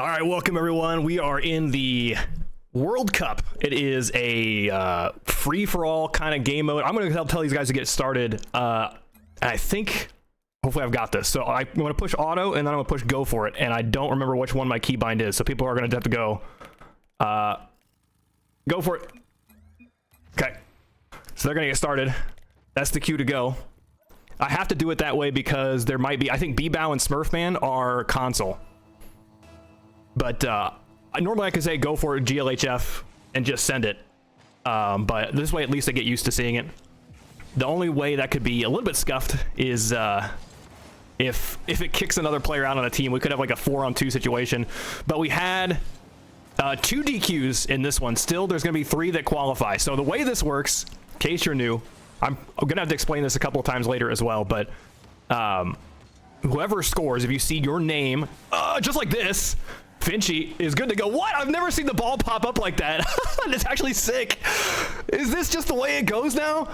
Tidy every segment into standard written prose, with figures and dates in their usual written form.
All right, welcome everyone. We are in the World Cup. It is a free-for-all kind of game mode. I'm going to help tell these guys to get started. I think, hopefully I've got this. So I'm going to push auto, and then I'm going to push go for it. And I don't remember which one my keybind is, so people are going to have to go. Go for it. Okay. So they're going to get started. That's the cue to go. I have to do it that way because there might be, I think B-Bow and Smurfman are console. But normally I could say go for it, GLHF, and just send it. But this way at least I get used to seeing it. The only way that could be a little bit scuffed is if it kicks another player out on a team. We could have like a 4-on-2 situation. But we had 2 DQs in this one. Still, there's going to be 3 that qualify. So the way this works, in case you're new, I'm going to have to explain this a couple of times later as well. But whoever scores, if you see your name, just like this, Finchy is good to go. What? I've never seen the ball pop up like that. It's actually sick. Is this just the way it goes now?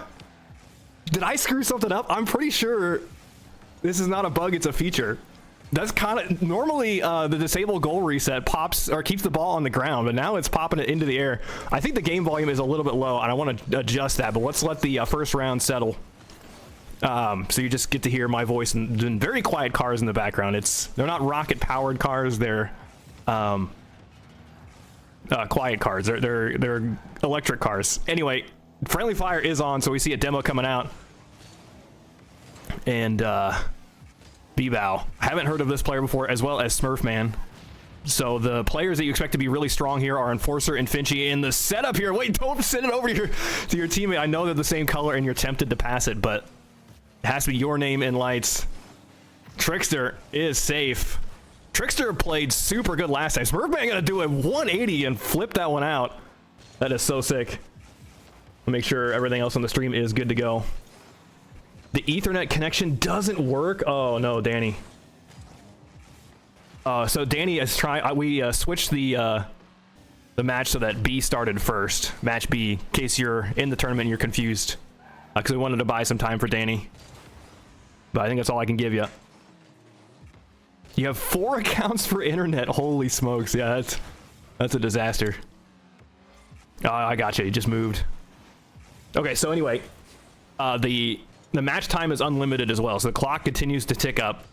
Did I screw something up? I'm pretty sure this is not a bug, it's a feature. That's kind of normally the disable goal reset pops or keeps the ball on the ground, but now it's popping it into the air. I think the game volume is a little bit low, and I want to adjust that, but let's let the first round settle. So you just get to hear my voice and very quiet cars in the background. They're not rocket powered cars, they're quiet cars. They're electric cars. Anyway, friendly fire is on, so we see a demo coming out. And B-Bow. Haven't heard of this player before, as well as Smurfman. So the players that you expect to be really strong here are Enforcer and Finchy. In the setup here, wait, don't send it over to your teammate. I know they're the same color and you're tempted to pass it, but it has to be your name in lights. Trickster is safe. Trickster played super good last time. Smurfman gonna do a 180 and flip that one out. That is so sick. I'll make sure everything else on the stream is good to go. The Ethernet connection doesn't work. Oh no, Danny. So Danny is trying. We switched the match so that B started first. Match B, in case you're in the tournament and you're confused, because we wanted to buy some time for Danny. But I think that's all I can give you. You have 4 accounts for internet. Holy smokes! Yeah, that's a disaster. I got you. You just moved. Okay, so anyway, the match time is unlimited as well, so the clock continues to tick up.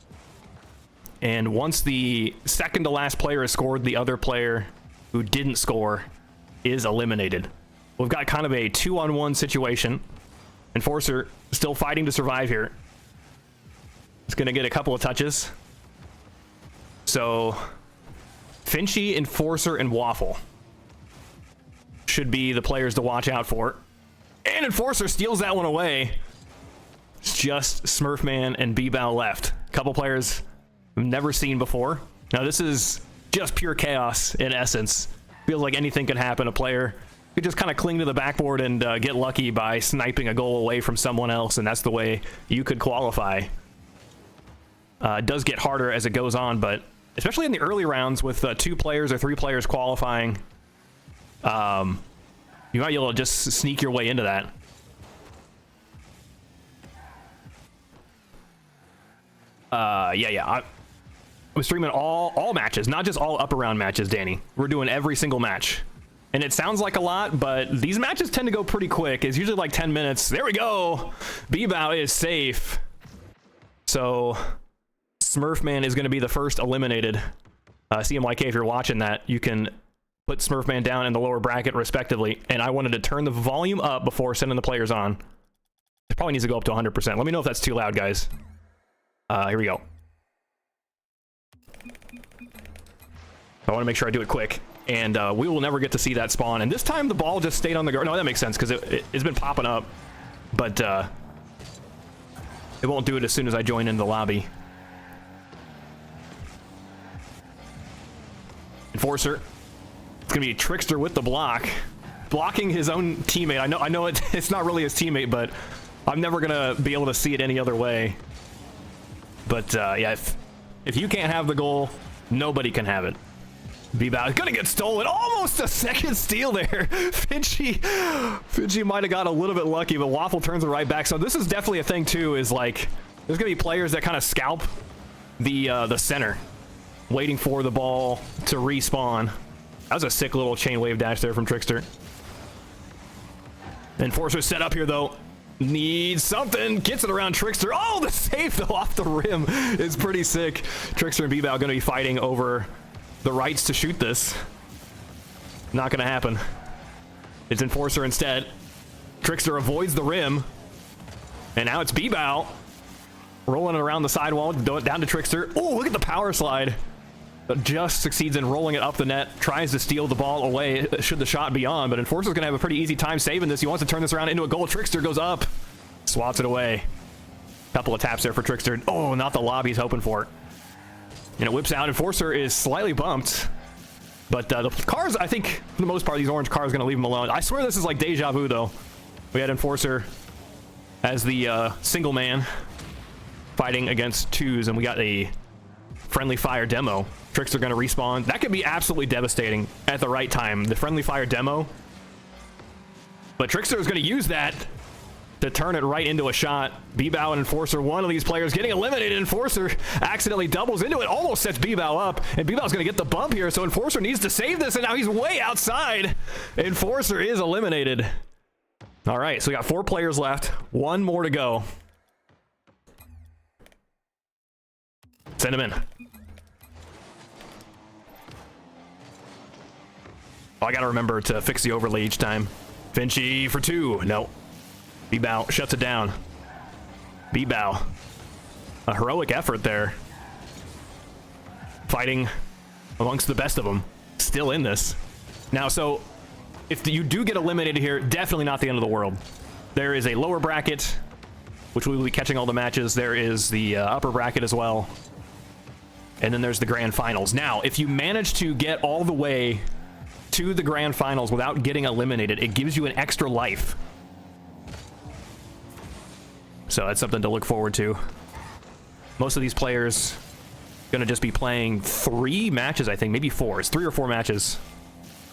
And once the second to last player has scored, the other player who didn't score is eliminated. We've got kind of a 2-on-1 situation. Enforcer still fighting to survive here. He's going to get a couple of touches. So Finchy, Enforcer, and Waffle should be the players to watch out for. And Enforcer steals that one away. It's just Smurfman and B-Bow left. A couple players we've never seen before. Now this is just pure chaos in essence. Feels like anything could happen. A player could just kind of cling to the backboard and get lucky by sniping a goal away from someone else, and that's the way you could qualify. It does get harder as it goes on, but especially in the early rounds with 2 players or 3 players qualifying, you might be able to just sneak your way into that. I'm streaming all matches, not just all upper round matches, Danny. We're doing every single match. And it sounds like a lot, but these matches tend to go pretty quick. It's usually like 10 minutes. There we go. B-Bow is safe. So Smurfman is going to be the first eliminated. CMYK, if you're watching that, you can put Smurfman down in the lower bracket respectively. And I wanted to turn the volume up before sending the players on. It probably needs to go up to 100%. Let me know if that's too loud, guys. Here we go. I want to make sure I do it quick. And we will never get to see that spawn. And this time the ball just stayed on the ground. No, that makes sense because it's been popping up. But it won't do it as soon as I join in the lobby. Enforcer. It's going to be Trickster with the block. Blocking his own teammate. I know it's not really his teammate, but I'm never going to be able to see it any other way. But yeah, if you can't have the goal, nobody can have it. B-Bow is gonna get stolen. Almost a second steal there. Finchy might have got a little bit lucky, but Waffle turns it right back. So this is definitely a thing too, is like there's gonna be players that kind of scalp the center. waiting for the ball to respawn. That was a sick little chain wave dash there from Trickster. Enforcer set up here, though. Needs something. Gets it around Trickster. Oh, the save, though, off the rim is pretty sick. Trickster and B-Bow going to be fighting over the rights to shoot this. Not going to happen. It's Enforcer instead. Trickster avoids the rim. And now it's B-Bow. Rolling it around the sidewall, down to Trickster. Oh, look at the power slide. Just succeeds in rolling it up the net. Tries to steal the ball away should the shot be on. But Enforcer's going to have a pretty easy time saving this. He wants to turn this around into a goal. Trickster goes up. Swats it away. Couple of taps there for Trickster. Oh, not the lob he's hoping for. And it whips out. Enforcer is slightly bumped. But the cars, I think, for the most part, these orange cars are going to leave him alone. I swear this is like deja vu, though. We had Enforcer as the single man fighting against twos, and we got a friendly fire demo. Trickster going to respawn. That could be absolutely devastating at the right time. The friendly fire demo. But Trickster is going to use that to turn it right into a shot. B-Bow and Enforcer, one of these players getting eliminated. Enforcer accidentally doubles into it, almost sets B-Bow up, and B-Bow's going to get the bump here, so Enforcer needs to save this, and now he's way outside. Enforcer is eliminated. All right, so we got 4 players left. 1 more to go. Send him in. Oh, I gotta remember to fix the overlay each time. Finchy for 2. No. B-Bow shuts it down. B-Bow. A heroic effort there. Fighting amongst the best of them. Still in this. Now, so if you do get eliminated here, definitely not the end of the world. There is a lower bracket, which we will be catching all the matches. There is the upper bracket as well. And then there's the grand finals. Now, if you manage to get all the way to the grand finals without getting eliminated, it gives you an extra life. So that's something to look forward to. Most of these players going to just be playing 3 matches, I think, maybe 4. It's 3 or 4 matches.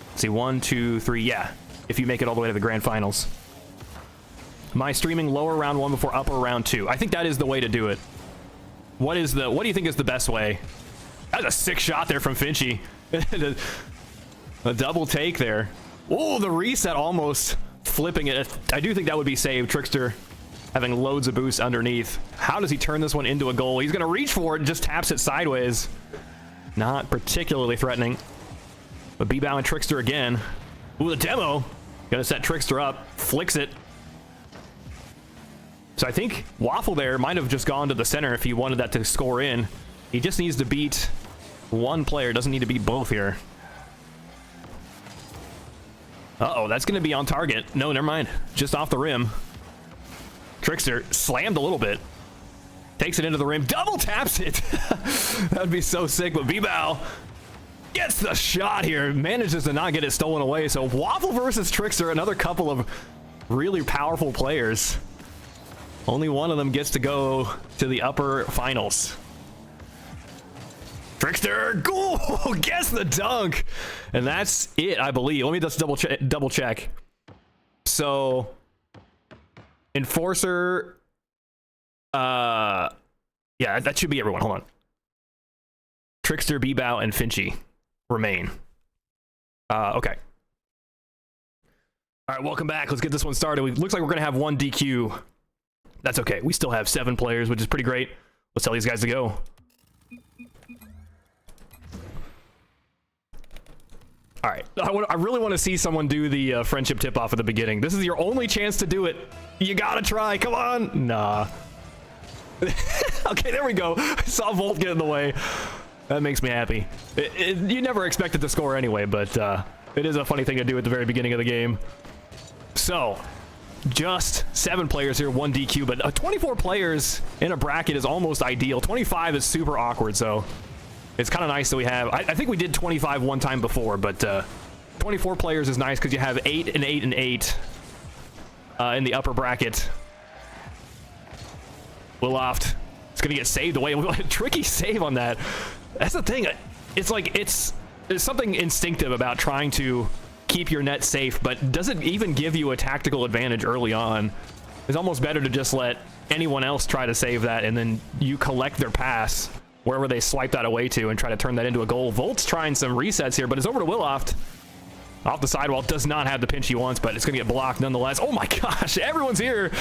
Let's see, 1, 2, 3, yeah. If you make it all the way to the grand finals. Am I streaming lower round 1 before upper round 2? I think that is the way to do it. What do you think is the best way? That's a sick shot there from Finchy. A double take there. Oh, the reset almost flipping it. I do think that would be saved. Trickster having loads of boost underneath. How does he turn this one into a goal? He's going to reach for it and just taps it sideways. Not particularly threatening. But B-Bow and Trickster again. Ooh, the demo. Going to set Trickster up. Flicks it. So I think Waffle there might have just gone to the center if he wanted that to score in. He just needs to beat one player. Doesn't need to beat both here. Uh-oh, that's going to be on target. No, never mind. Just off the rim. Trickster slammed a little bit. Takes it into the rim. Double taps it. That would be so sick. But B-Bow gets the shot here. Manages to not get it stolen away. So Waffle versus Trickster. Another couple of really powerful players. Only one of them gets to go to the upper finals. Trickster, goal! Guess the dunk! And that's it, I believe. Let me just double check. So, Enforcer, yeah, that should be everyone. Hold on. Trickster, B-Bow, and Finchy remain. Okay. All right, welcome back. Let's get this one started. Looks like we're gonna have 1 DQ. That's okay. We still have 7 players, which is pretty great. Let's tell these guys to go. All right. I really want to see someone do the friendship tip-off at the beginning. This is your only chance to do it. You gotta try. Come on. Nah. Okay, there we go. I saw Volt get in the way. That makes me happy. You never expected to score anyway, but it is a funny thing to do at the very beginning of the game. So, just 7 players here, 1 DQ, but 24 players in a bracket is almost ideal. 25 is super awkward, so it's kind of nice that we have. I think we did 25 one time before, but 24 players is nice because you have 8 and 8 and 8 in the upper bracket. Willoft, it's gonna get saved away. Tricky save on that. That's the thing. It's like there's something instinctive about trying to keep your net safe, but doesn't even give you a tactical advantage early on. It's almost better to just let anyone else try to save that, and then you collect their pass wherever they swipe that away to and try to turn that into a goal. Volt's trying some resets here, but it's over to Willoft. Off the sidewall, does not have the pinch he wants, but it's going to get blocked nonetheless. Oh my gosh, everyone's here.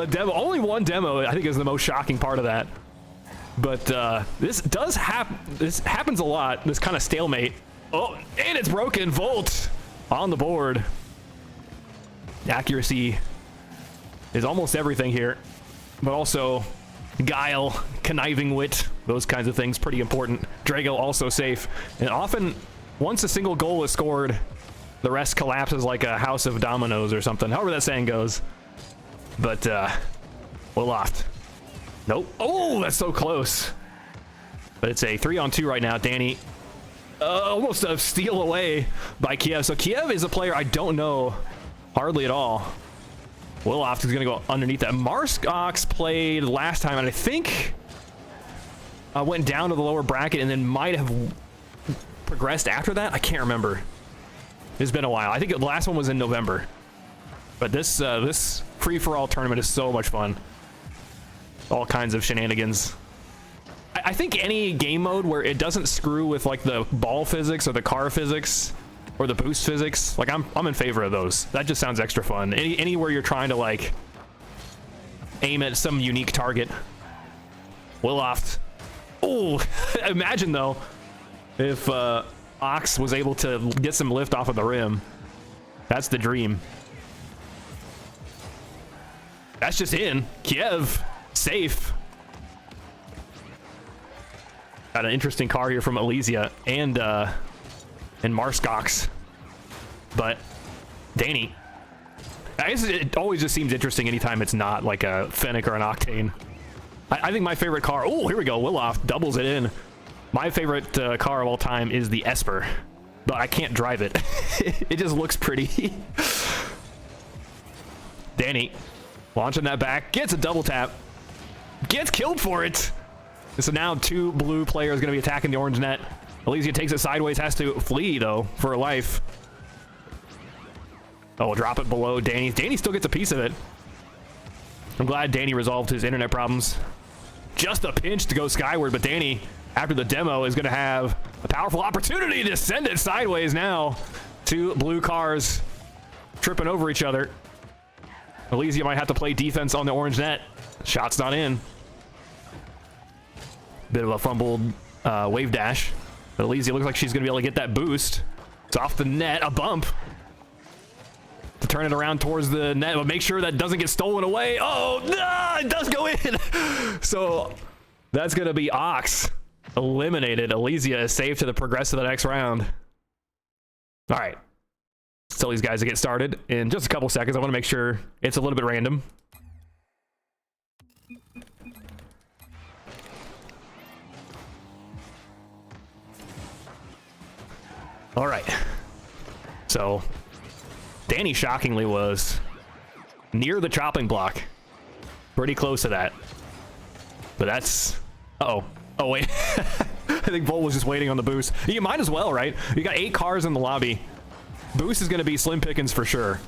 Demo, only one demo, I think, is the most shocking part of that. But this happens a lot, this kind of stalemate. Oh, and it's broken. Volt on the board. Accuracy is almost everything here, but also guile, conniving wit, those kinds of things, pretty important. Drago also safe. And often, once a single goal is scored, the rest collapses like a house of dominoes or something, however that saying goes. But, Willoft. Nope. Oh, that's so close. But it's a 3-on-2 right now. Danny, almost a steal away by Kiev. So Kiev is a player I don't know hardly at all. Willoft is going to go underneath that. Marskox played last time, and I think went down to the lower bracket and then might have progressed after that. I can't remember. It's been a while. I think the last one was in November. But this free-for-all tournament is so much fun. All kinds of shenanigans. I think any game mode where it doesn't screw with like the ball physics or the car physics or the boost physics, like I'm in favor of those. That just sounds extra fun. Anywhere you're trying to like aim at some unique target. Willoft. Oh, imagine though if Ox was able to get some lift off of the rim. That's the dream. That's just in. Kiev, safe. Got an interesting car here from Elysia and Marskox. But Danny, I guess it always just seems interesting anytime it's not like a Fennec or an Octane. I think my favorite car, oh, here we go, Willoft doubles it in. My favorite car of all time is the Esper, but I can't drive it. It just looks pretty. Danny, launching that back, gets a double tap, gets killed for it. So now two blue players going to be attacking the orange net. Elysia takes it sideways, has to flee, though, for her life. Oh, we'll drop it below Danny. Danny still gets a piece of it. I'm glad Danny resolved his internet problems. Just a pinch to go skyward, but Danny, after the demo, is going to have a powerful opportunity to send it sideways now. Two blue cars tripping over each other. Elysia might have to play defense on the orange net. Shot's not in. Bit of a fumbled wave dash. But Elysia looks like she's going to be able to get that boost. It's off the net, a bump. To turn it around towards the net, but make sure that doesn't get stolen away. Oh, no, it does go in. So that's going to be Ox eliminated. Elysia is safe to progress to the next round. All right. Let's tell these guys to get started in just a couple seconds. I want to make sure it's a little bit random. All right. So Danny shockingly was near the chopping block. Pretty close to that. But that's... Uh-oh. Oh, wait. I think Volt was just waiting on the boost. You might as well, right? You got 8 cars in the lobby. Boost is going to be slim pickings for sure.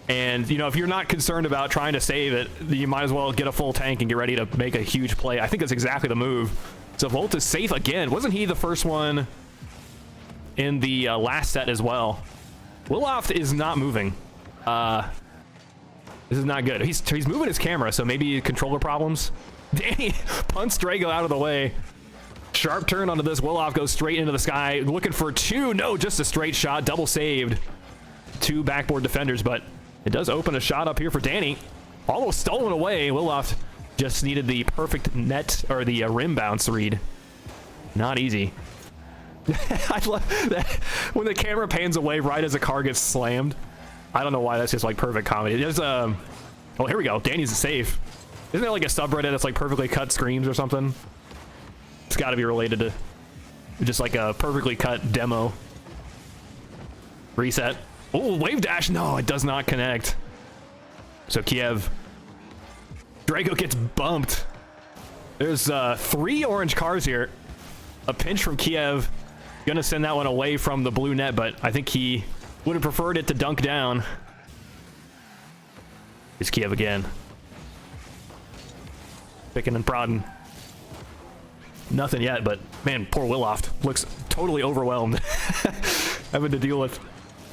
And, you know, if you're not concerned about trying to save it, you might as well get a full tank and get ready to make a huge play. I think that's exactly the move. So Volt is safe again. Wasn't he the first one in the last set as well? Willoft is not moving. This is not good. He's moving his camera, so maybe controller problems. Danny punts Drago out of the way. Sharp turn onto this. Willoft goes straight into the sky, looking for 2. No, just a straight shot. Double saved. 2 backboard defenders, but it does open a shot up here for Danny. Almost stolen away. Willoft just needed the perfect net, or the rim bounce read. Not easy. I love that when the camera pans away right as a car gets slammed. I don't know why, that's just like perfect comedy. There's oh, here we go. Danny's safe. Isn't there like a subreddit that's like perfectly cut screams or something? It's got to be related to just like a perfectly cut demo. Reset. Oh, wave dash. No, it does not connect. So Kiev. Drago gets bumped. There's 3 orange cars here. A pinch from Kiev. Gonna send that one away from the blue net, but I think he would have preferred it to dunk down. It's Kiev again. Picking and prodding. Nothing yet, but man, poor Willoft looks totally overwhelmed. Having to deal with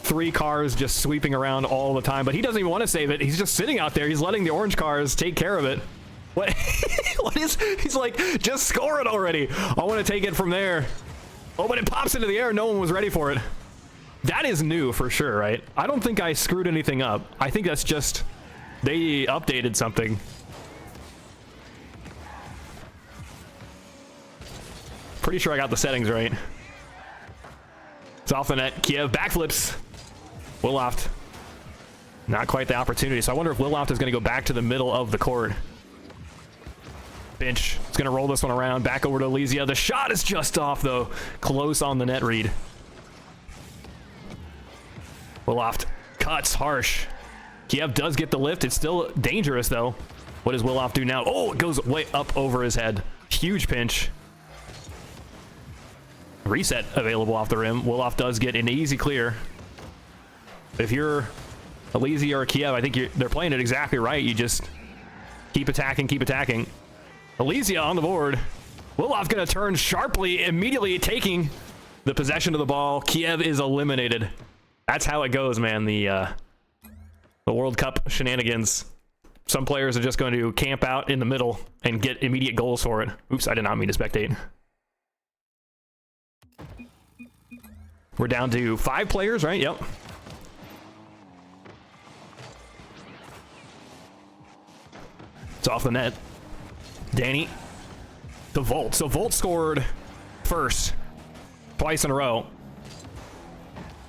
3 cars just sweeping around all the time, but he doesn't even want to save it. He's just sitting out there. He's letting the orange cars take care of it. What? What is? He's like, just score it already. I want to take it from there. Oh, but it pops into the air. No one was ready for it. That is new for sure, right? I don't think I screwed anything up. I think that's just they updated something. Pretty sure I got the settings right. It's off the net. Kiev backflips. Willoft. Not quite the opportunity. So I wonder if Willoft is going to go back to the middle of the court. Finch is going to roll this one around. Back over to Elysia. The shot is just off, though. Close on the net read. Willoft cuts harsh. Kiev does get the lift. It's still dangerous, though. What does Willoft do now? Oh, it goes way up over his head. Huge pinch. Reset available off the rim. Willoft does get an easy clear. If you're Elysia or Kiev, I think they're playing it exactly right. You just keep attacking, keep attacking. Elysia on the board. Willoft gonna turn sharply, immediately taking the possession of the ball. Kiev is eliminated. That's how it goes, man. The World Cup shenanigans. Some players are just going to camp out in the middle and get immediate goals for it. Oops, I did not mean to spectate. We're down to 5 players, right? Yep. It's off the net. Danny. The Volt. So Volt scored first. Twice in a row.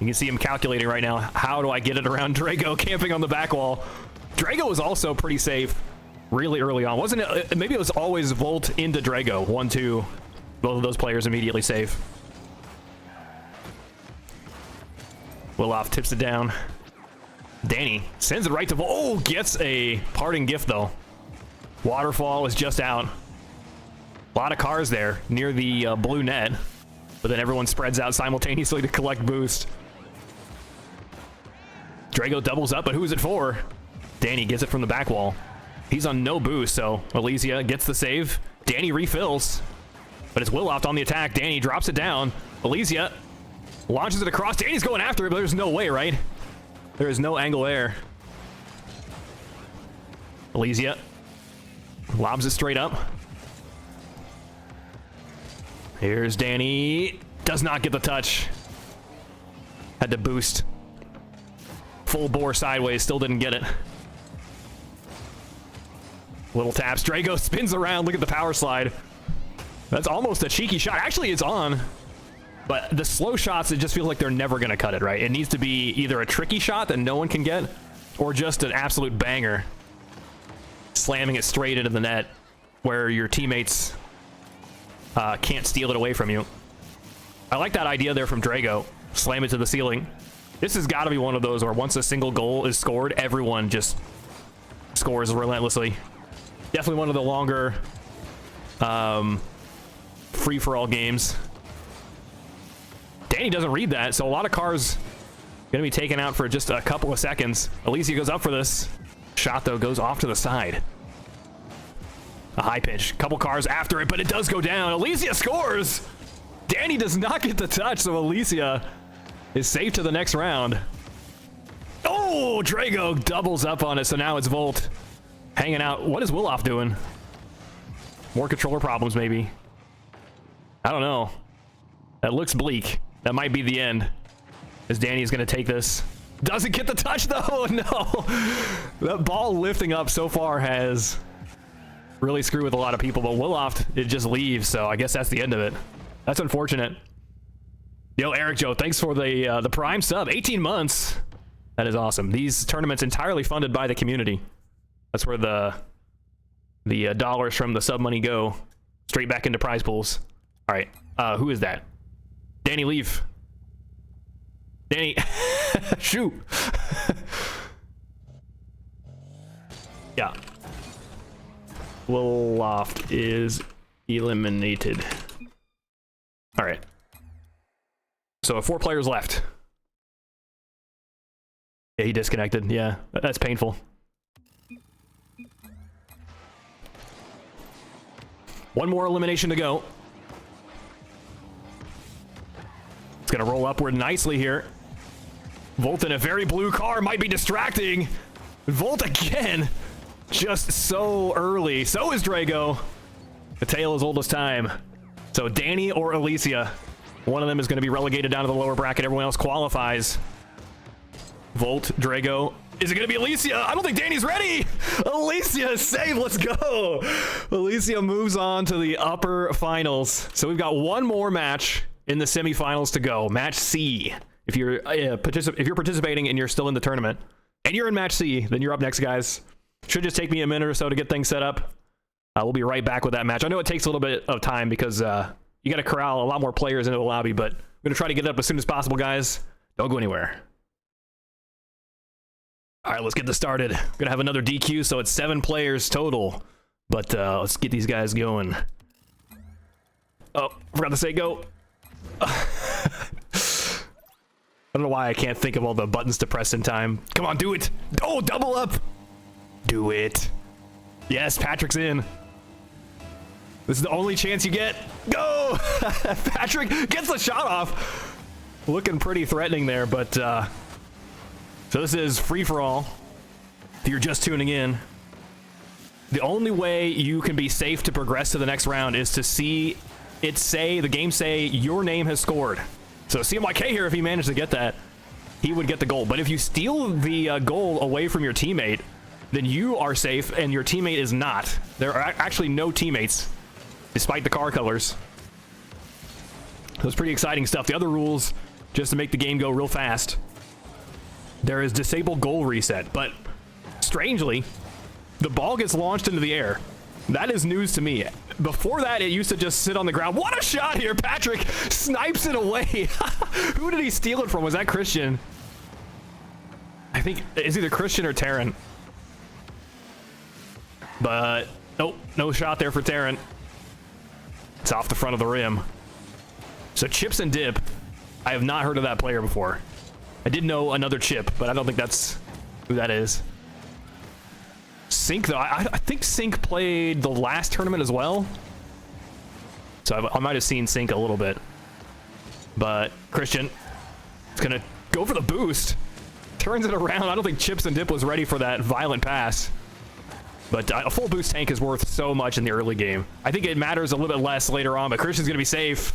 You can see him calculating right now. How do I get it around Drago camping on the back wall? Drago was also pretty safe really early on. Wasn't it? Maybe it was always Volt into Drago. 1-2. Both of those players immediately safe. Willoft tips it down. Danny sends it right to Volt. Oh, gets a parting gift, though. Waterfall is just out. A lot of cars there near the blue net. But then everyone spreads out simultaneously to collect boost. Drago doubles up, but who is it for? Danny gets it from the back wall. He's on no boost, so Elysia gets the save. Danny refills. But it's Willoft on the attack. Danny drops it down. Elysia launches it across. Danny's going after it, but there's no way, right? There is no angle there. Elysia lobs it straight up. Here's Danny. Does not get the touch. Had to boost. Full bore sideways. Still didn't get it. Little taps. Drago spins around. Look at the power slide. That's almost a cheeky shot. Actually, it's on. But the slow shots, it just feels like they're never going to cut it, right? It needs to be either a tricky shot that no one can get or just an absolute banger. Slamming it straight into the net where your teammates can't steal it away from you. I like that idea there from Drago. Slam it to the ceiling. This has got to be one of those where once a single goal is scored, everyone just scores relentlessly. Definitely one of the longer free-for-all games. Danny doesn't read that, so a lot of cars going to be taken out for just a couple of seconds. Elysia goes up for this. Shot, though, goes off to the side. A high pitch. Couple cars after it, but it does go down. Elysia scores! Danny does not get the touch, so Elysia is safe to the next round. Oh, Drago doubles up on it, so now it's Volt hanging out. What is Willoft doing? More controller problems, maybe. I don't know. That looks bleak. That might be the end, as Danny is going to take this. Doesn't get the touch, though. No. That ball lifting up so far has really screwed with a lot of people, but Willoft, it just leaves, so I guess that's the end of it. That's unfortunate. Yo, Eric Joe, thanks for the Prime sub. 18 months. That is awesome. These tournaments entirely funded by the community. That's where the dollars from the sub money go straight back into prize pools. All right, who is that? Danny, leave. Danny, shoot. Yeah. Willoft is eliminated. All right. So 4 players left. Yeah, he disconnected. Yeah, that's painful. One more elimination to go. It's gonna roll upward nicely here. Volt in a very blue car might be distracting. Volt again. Just so early. So is Drago. The tale as old as time. So Danny or Alicia. One of them is going to be relegated down to the lower bracket. Everyone else qualifies. Volt, Drago. Is it going to be Alicia? I don't think Danny's ready. Alicia is safe. Let's go. Alicia moves on to the upper finals. So we've got one more match in the semifinals to go. Match C. If you're participating and you're still in the tournament and you're in match C, then you're up next, guys. Should just take me a minute or so to get things set up. We'll be right back with that match. I know it takes a little bit of time because you got to corral a lot more players into the lobby, but I'm going to try to get it up as soon as possible, guys. Don't go anywhere. All right, let's get this started. We're going to have another DQ, so it's 7 players total. But let's get these guys going. Oh, forgot to say go. I don't know why I can't think of all the buttons to press in time. Come on, do it. Oh, double up. Do it. Yes, Patrick's in. This is the only chance you get. Go! Patrick gets the shot off. Looking pretty threatening there, but so this is free-for-all. If you're just tuning in, the only way you can be safe to progress to the next round is to see it say, the game say, your name has scored. So CMYK here, if he managed to get that, he would get the goal. But if you steal the goal away from your teammate, then you are safe and your teammate is not. There are actually no teammates, despite the car colors. So it's pretty exciting stuff. The other rules, just to make the game go real fast, there is disable goal reset, but strangely, the ball gets launched into the air. That is news to me. Before that, it used to just sit on the ground. What a shot here! Patrick snipes it away. Who did he steal it from? Was that Christian? I think it's either Christian or Taryn. But nope, no shot there for Taryn. It's off the front of the rim. So Chips and Dip, I have not heard of that player before. I did know another Chip, but I don't think that's who that is. Sync, though, I think Sync played the last tournament as well. So I might have seen Sync a little bit. But Christian is going to go for the boost. Turns it around. I don't think Chips and Dip was ready for that violent pass. But a full boost tank is worth so much in the early game. I think it matters a little bit less later on, but Christian's going to be safe.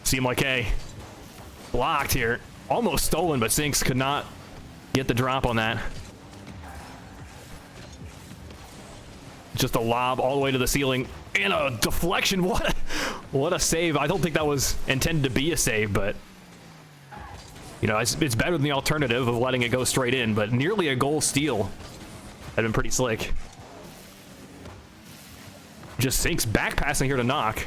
CMYK blocked here. Almost stolen, but Sinks could not get the drop on that. Just a lob all the way to the ceiling. And a deflection. What a save. I don't think that was intended to be a save, but you know, it's better than the alternative of letting it go straight in, but nearly a goal steal. Had been pretty slick. Just Sinks back passing here to knock.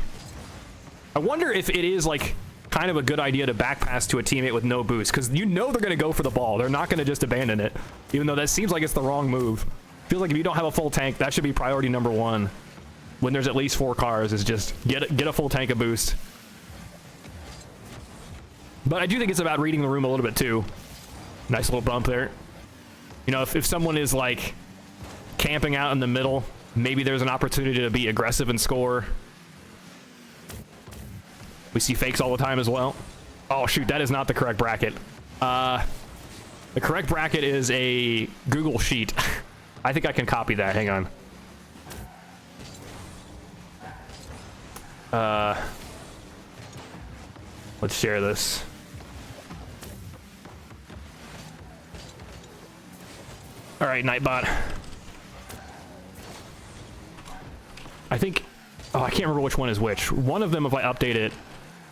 I wonder if it is like kind of a good idea to back pass to a teammate with no boost, because you know they're going to go for the ball. They're not going to just abandon it, even though that seems like it's the wrong move. Feels like if you don't have a full tank, that should be priority number 1. When there's at least 4 cars, is just get a full tank of boost. But I do think it's about reading the room a little bit too. Nice little bump there. You know, if someone is like camping out in the middle, maybe there's an opportunity to be aggressive and score. We see fakes all the time as well. Oh shoot, that is not the correct bracket. The correct bracket is a Google sheet. I think I can copy that, hang on. Let's share this. All right, Nightbot. I think, oh, I can't remember which one is which. One of them, if I update it,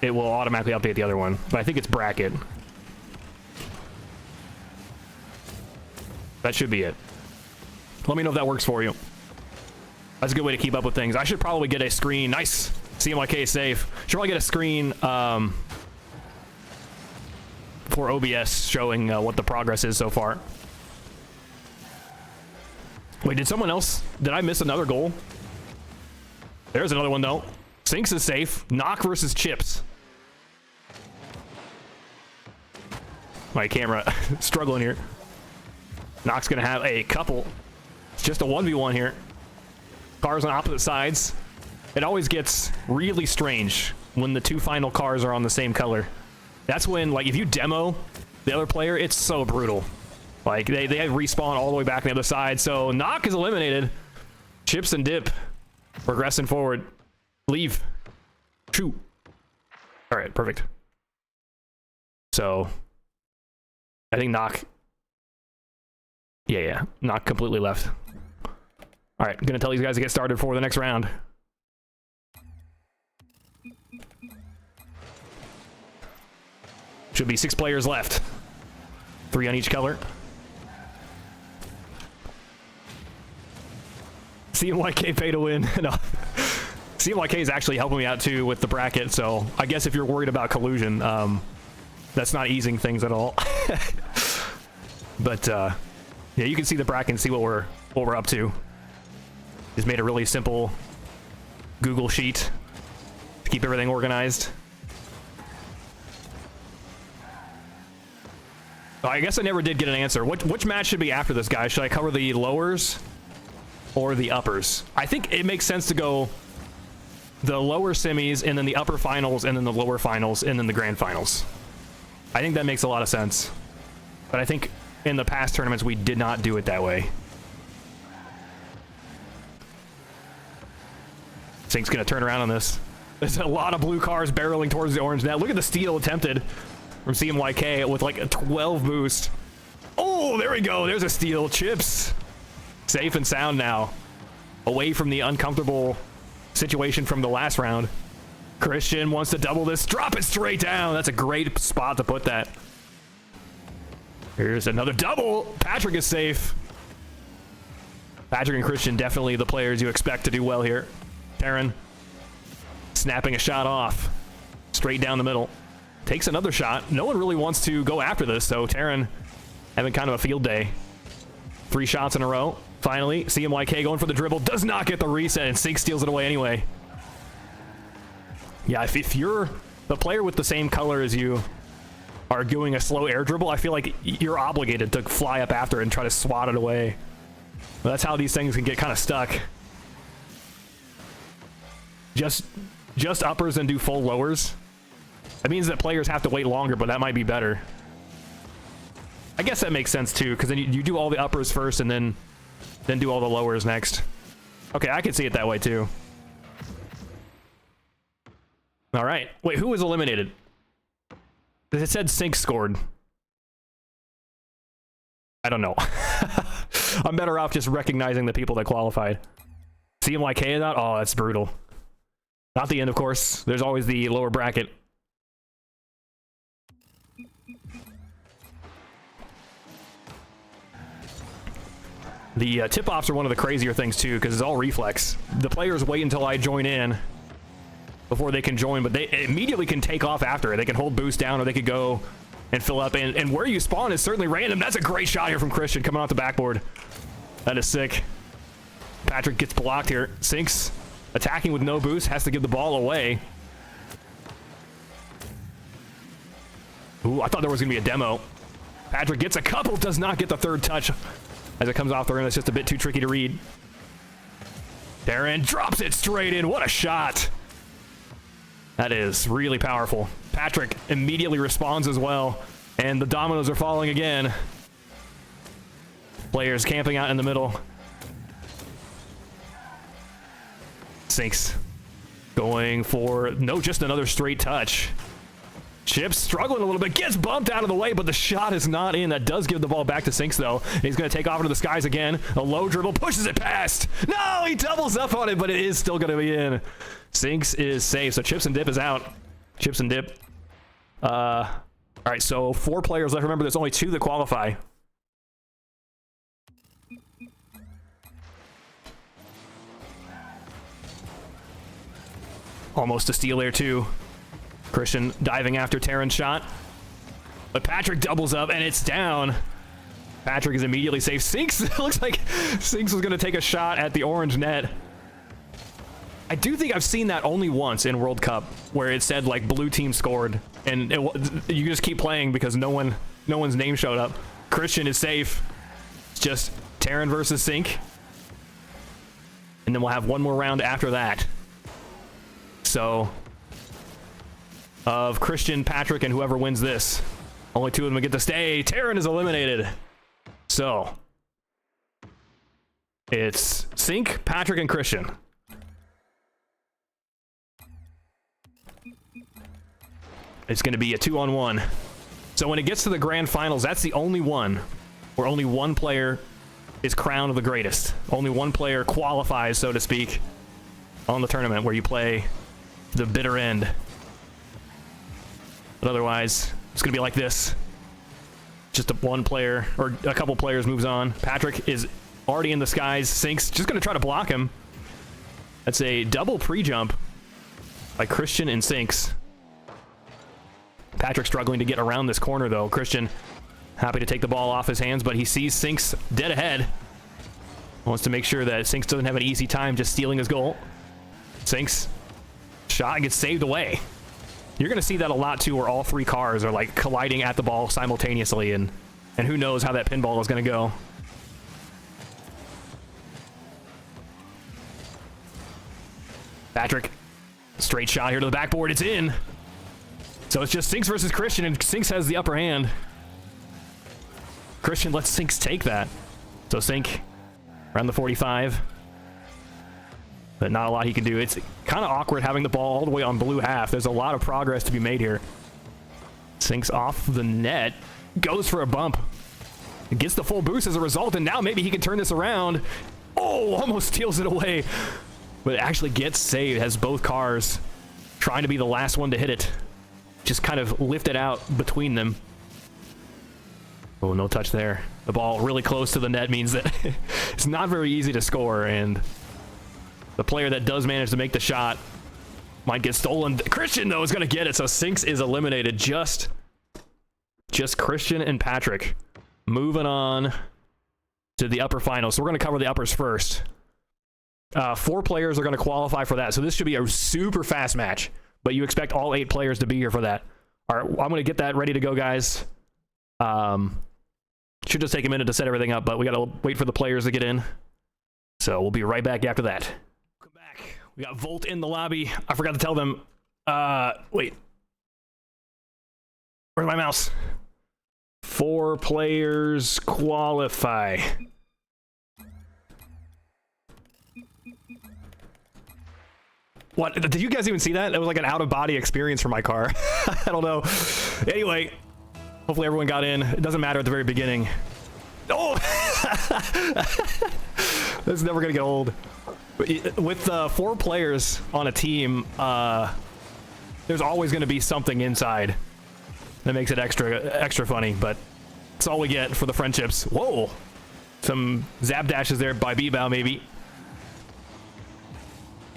it will automatically update the other one. But I think it's bracket. That should be it. Let me know if that works for you. That's a good way to keep up with things. I should probably get a screen. Nice. CMYK safe. Should probably get a screen for OBS showing what the progress is so far. Wait, did someone else? Did I miss another goal? There's another one, though. Sinks is safe. Knock versus Chips. My camera struggling here. Knock's going to have a couple. It's just a 1v1 here. Cars on opposite sides. It always gets really strange when the 2 final cars are on the same color. That's when, like, if you demo the other player, it's so brutal. Like, they respawn all the way back on the other side. So Knock is eliminated. Chips and Dip progressing forward. Leave. Shoot. All right, perfect. So I think Knock. Yeah. Knock completely left. All right, gonna tell these guys to get started for the next round. Should be 6 players left. 3 on each color. CMYK pay to win. No. CMYK is actually helping me out too with the bracket, so I guess if you're worried about collusion, that's not easing things at all. But yeah, you can see the bracket and see what we're up to. He's made a really simple Google sheet to keep everything organized. Oh, I guess I never did get an answer. Which match should be after this, guys? Should I cover the lowers or the uppers? I think it makes sense to go the lower semis and then the upper finals and then the lower finals and then the grand finals. I think that makes a lot of sense. But I think in the past tournaments we did not do it that way. Sync's gonna turn around on this. There's a lot of blue cars barreling towards the orange net. Look at the steal attempted from CMYK with like a 12 boost. Oh, there we go. There's a steal. Chips safe and sound now, away from the uncomfortable situation from the last round. Christian wants to double this. Drop it straight down. That's a great spot to put that. Here's another double. Patrick is safe. Patrick and Christian definitely the players you expect to do well here. Taryn snapping a shot off straight down the middle. Takes another shot. No one really wants to go after this, so Taryn having kind of a field day. 3 shots in a row. Finally, CMYK going for the dribble. Does not get the reset, and Sync steals it away anyway. Yeah, if you're the player with the same color as you are doing a slow air dribble, I feel like you're obligated to fly up after it and try to swat it away. But that's how these things can get kind of stuck. Just uppers and do full lowers. That means that players have to wait longer, but that might be better. I guess that makes sense too, because then you do all the uppers first and then do all the lowers next. Okay, I can see it that way too. All right. Wait, who was eliminated? It said Sync scored. I don't know. I'm better off just recognizing the people that qualified. CMYK is out? Oh, that's brutal. Not the end, of course. There's always the lower bracket. The tip-offs are one of the crazier things, too, because it's all reflex. The players wait until I join in before they can join, but they immediately can take off after it. They can hold boost down, or they could go and fill up. And where you spawn is certainly random. That's a great shot here from Christian coming off the backboard. That is sick. Patrick gets blocked here. Sync's attacking with no boost, has to give the ball away. Ooh, I thought there was going to be a demo. Patrick gets a couple, does not get the third touch as it comes off the rim. It's just a bit too tricky to read. Darren drops it straight in. What a shot. That is really powerful. Patrick immediately responds as well, and the dominoes are falling again. Players camping out in the middle. Syncs going for just another straight touch. Chips struggling a little bit, gets bumped out of the way, but the shot is not in. That does give the ball back to Syncs though. He's going to take off into the skies again. A low dribble, pushes it past. No, he doubles up on it, but it is still going to be in. Syncs is safe, so Chips and Dip is out. Chips and Dip. All right, so 4 players left. Remember, there's only 2 that qualify. Almost a steal there too. Christian diving after Taryn's shot, but Patrick doubles up and it's down. Patrick is immediately safe. Syncs looks like Syncs was going to take a shot at the orange net. I do think I've seen that only once in World Cup, where it said like blue team scored, and you just keep playing because no one's name showed up. Christian is safe. It's just Taryn versus Sync, and then we'll have one more round after that. So of Christian, Patrick, and whoever wins this. Only 2 of them get to stay. Terran is eliminated. So it's Sync, Patrick, and Christian. It's going to be a 2-on-1. So when it gets to the grand finals, that's the only one where only one player is crowned the greatest. Only one player qualifies, so to speak, on the tournament where you play the bitter end. But otherwise, it's going to be like this. Just one player, or a couple players moves on. Patrick is already in the skies. Sync's just going to try to block him. That's a double pre-jump by Christian and Sync's. Patrick struggling to get around this corner, though. Christian happy to take the ball off his hands, but he sees Sync's dead ahead. Wants to make sure that Sync's doesn't have an easy time just stealing his goal. Sync's shot gets saved away. You're going to see that a lot, too, where all 3 cars are, like, colliding at the ball simultaneously, and who knows how that pinball is going to go. Patrick, straight shot here to the backboard. It's in. So it's just Sync versus Christian, and Sync has the upper hand. Christian lets Sync take that. So Sync around the 45. But not a lot he can do. It's kind of awkward having the ball all the way on blue half. There's a lot of progress to be made here. Sync's off the net. Goes for a bump. Gets the full boost as a result, and now maybe he can turn this around. Oh, almost steals it away. But it actually gets saved. Has both cars trying to be the last one to hit it. Just kind of lift it out between them. Oh, no touch there. The ball really close to the net means that it's not very easy to score, and the player that does manage to make the shot might get stolen. Christian, though, is going to get it, so Syncs is eliminated. Just Christian and Patrick moving on to the upper final. So we're going to cover the uppers first. 4 players are going to qualify for that, so this should be a super fast match. But you expect all 8 players to be here for that. All right, I'm going to get that ready to go, guys. Should just take a minute to set everything up, but we got to wait for the players to get in. So we'll be right back after that. Come back. We got Volt in the lobby. I forgot to tell them. Wait. Where's my mouse? 4 players qualify. What? Did you guys even see that? That was like an out-of-body experience for my car. I don't know. Anyway, hopefully everyone got in. It doesn't matter at the very beginning. Oh! This is never going to get old. With 4 players on a team, there's always going to be something inside that makes it extra funny, but it's all we get for the friendships. Whoa! Some zap dashes there by B-Bow, maybe.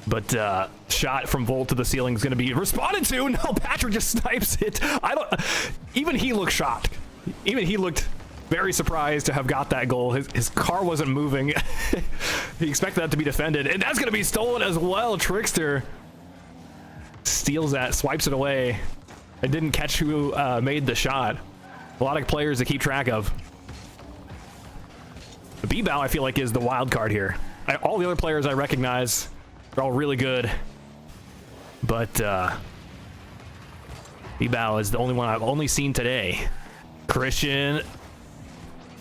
But shot from Volt to the ceiling is going to be responded to. No, Patrick just snipes it. Even he looked shocked. Even he looked very surprised to have got that goal. His car wasn't moving. He expected that to be defended, and that's going to be stolen as well. Trickster steals that, swipes it away. I didn't catch who made the shot. A lot of players to keep track of. The B-Bow, I feel like, is the wild card here. All the other players I recognize. They're all really good, but B-Bow is the only one I've only seen today. Christian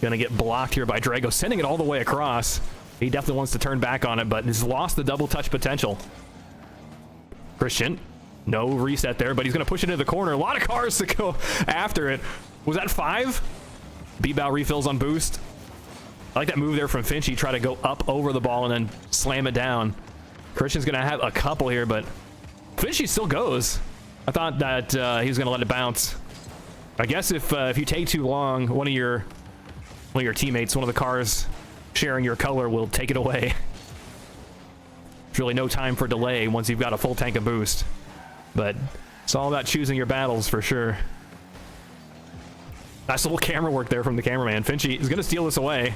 gonna get blocked here by Drago, sending it all the way across. He definitely wants to turn back on it, but has lost the double touch potential. Christian, no reset there, but he's gonna push it into the corner. A lot of cars to go after it. Was that 5? B-Bow refills on boost. I like that move there from Finchy. Try to go up over the ball and then slam it down. Christian's going to have a couple here, but Finchy still goes. I thought that he was going to let it bounce. I guess if you take too long, one of your teammates, one of the cars sharing your color, will take it away. There's really no time for delay once you've got a full tank of boost. But it's all about choosing your battles for sure. Nice little camera work there from the cameraman. Finchy is going to steal this away.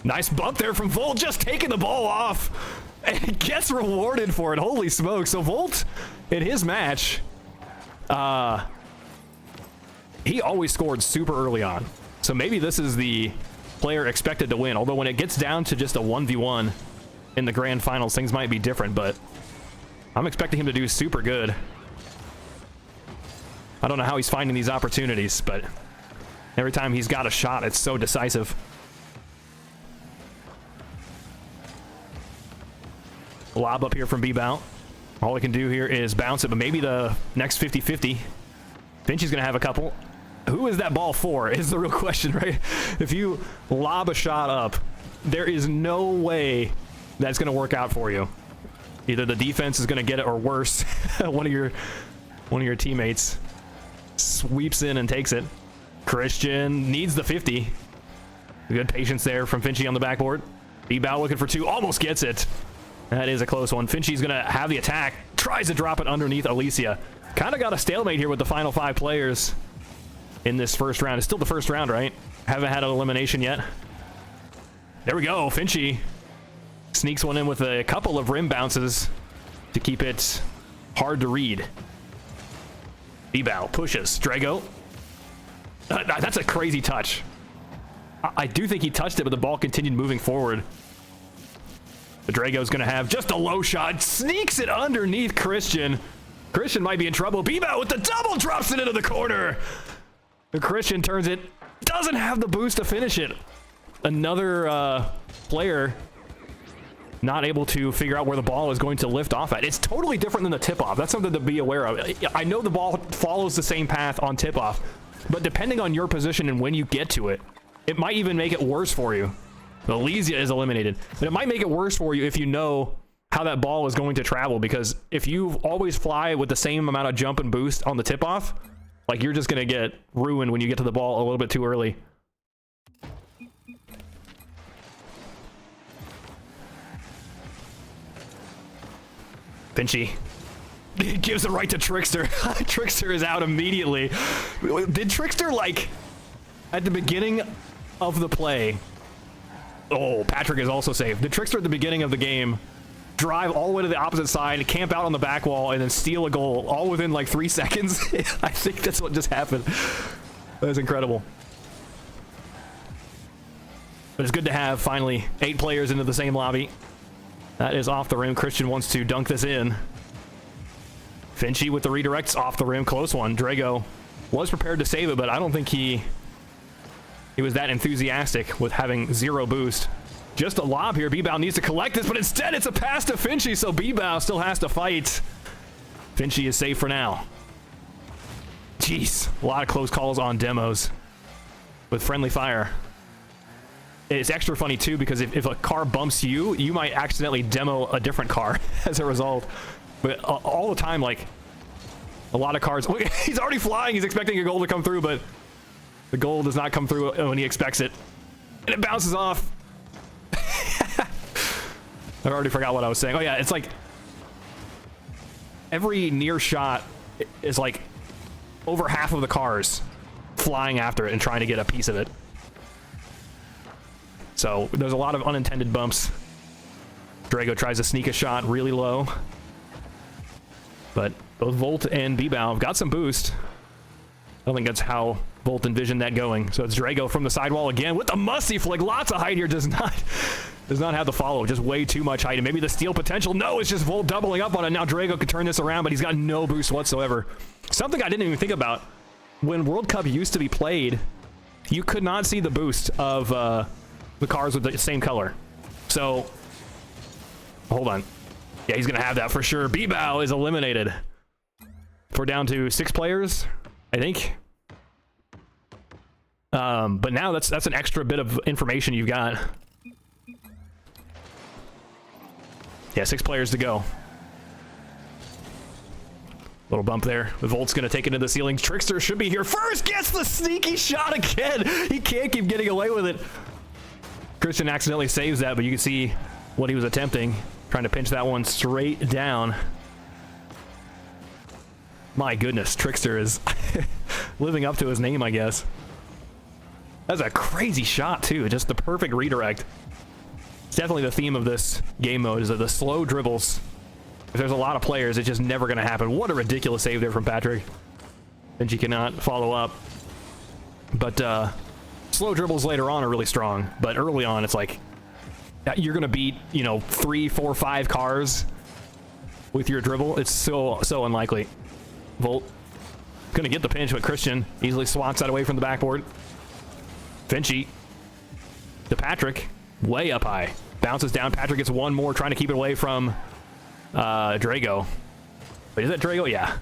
Nice bump there from Volt, just taking the ball off. And gets rewarded for it. Holy smoke. So Volt, in his match, he always scored super early on. So maybe this is the player expected to win. Although when it gets down to just a 1v1 in the grand finals, things might be different. But I'm expecting him to do super good. I don't know how he's finding these opportunities, but every time he's got a shot, it's so decisive. Lob up here from B-Bow. All he can do here is bounce it, but maybe the next 50-50. Finchy's going to have a couple. Who is that ball for is the real question, right? If you lob a shot up, there is no way that's going to work out for you. Either the defense is going to get it, or worse, one of your teammates sweeps in and takes it. Christian needs the 50. Good patience there from Finchy on the backboard. B-Bow looking for two, almost gets it. That is a close one. Finchy's going to have the attack, tries to drop it underneath Alicia. Kind of got a stalemate here with the final 5 players in this first round. It's still the first round, right? Haven't had an elimination yet. There we go. Finchy sneaks one in with a couple of rim bounces to keep it hard to read. B-Bow pushes. Drago. That's a crazy touch. I do think he touched it, but the ball continued moving forward. The Drago's going to have just a low shot. Sneaks it underneath Christian. Christian might be in trouble. B-Bow with the double, drops it into the corner. The Christian turns it. Doesn't have the boost to finish it. Another player not able to figure out where the ball is going to lift off at. It's totally different than the tip-off. That's something to be aware of. I know the ball follows the same path on tip-off, but depending on your position and when you get to it, it might even make it worse for you. Elysia is eliminated, but it might make it worse for you if you know how that ball is going to travel, because if you always fly with the same amount of jump and boost on the tip-off, like, you're just going to get ruined when you get to the ball a little bit too early. Finchy gives it right to Trickster. Trickster is out immediately. Did Trickster, like, at the beginning of the play... Oh, Patrick is also safe. Did Trickster at the beginning of the game drive all the way to the opposite side, camp out on the back wall, and then steal a goal all within like 3 seconds? I think that's what just happened. That was incredible. But it's good to have, finally, 8 players into the same lobby. That is off the rim. Christian wants to dunk this in. Finchy with the redirects off the rim. Close one. Drago was prepared to save it, but I don't think he was that enthusiastic with having 0 boost. Just a lob here. B-Bow needs to collect this, but instead it's a pass to Finchy, so B-Bow still has to fight. Finchy is safe for now. Jeez, a lot of close calls on demos with friendly fire. It's extra funny too, because if a car bumps you, you might accidentally demo a different car as a result. But all the time, like, a lot of cars... Look, he's already flying. He's expecting a goal to come through, but the goal does not come through when he expects it. And it bounces off. I already forgot what I was saying. Oh yeah, it's like every near shot is like over half of the cars flying after it and trying to get a piece of it. So there's a lot of unintended bumps. Drago tries to sneak a shot really low, but both Volt and B-Bow have got some boost. I don't think that's how Volt envisioned that going. So it's Drago from the sidewall again with the musty flick. Lots of height here. Does not have the follow. Just way too much height. And maybe the steal potential. No, it's just Volt doubling up on it. Now Drago could turn this around, but he's got no boost whatsoever. Something I didn't even think about. When World Cup used to be played, you could not see the boost of the cars with the same color. So, hold on. Yeah, he's going to have that for sure. B-Bow is eliminated. We're down to 6 players, I think. But now that's an extra bit of information you've got. Yeah, 6 players to go. Little bump there. The Volt's going to take it to the ceiling. Trickster should be here first. Gets the sneaky shot again. He can't keep getting away with it. Christian accidentally saves that, but you can see what he was attempting. Trying to pinch that one straight down. My goodness, Trickster is living up to his name, I guess. That's a crazy shot, too. Just the perfect redirect. It's definitely the theme of this game mode, is that the slow dribbles. If there's a lot of players, it's just never going to happen. What a ridiculous save there from Patrick. Benji cannot follow up. But slow dribbles later on are really strong. But early on, it's like you're going to beat, 3, 4, 5 cars with your dribble. It's so unlikely. Volt Gonna get the pinch, but Christian easily swats that away from the backboard. Finchy to Patrick, way up high. Bounces down, Patrick gets one more, trying to keep it away from Drago. Wait, is that Drago? Yeah.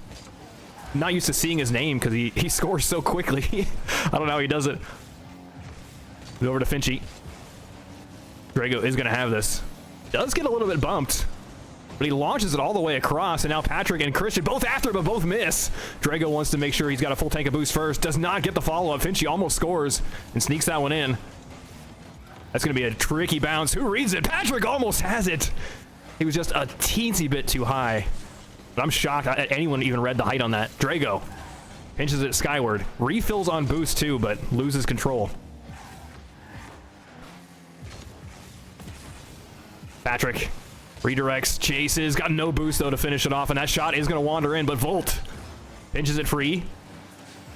Not used to seeing his name because he scores so quickly. I don't know how he does it. Over to Finchy. Drago is gonna have this. Does get a little bit bumped, but he launches it all the way across, and now Patrick and Christian both after, but both miss. Drago wants to make sure he's got a full tank of boost first. Does not get the follow-up. Finchy almost scores and sneaks that one in. That's going to be a tricky bounce. Who reads it? Patrick almost has it. He was just a teensy bit too high. But I'm shocked that anyone even read the height on that. Drago pinches it skyward. Refills on boost too, but loses control. Patrick redirects, chases, got no boost though to finish it off, and that shot is going to wander in, but Volt pinches it free.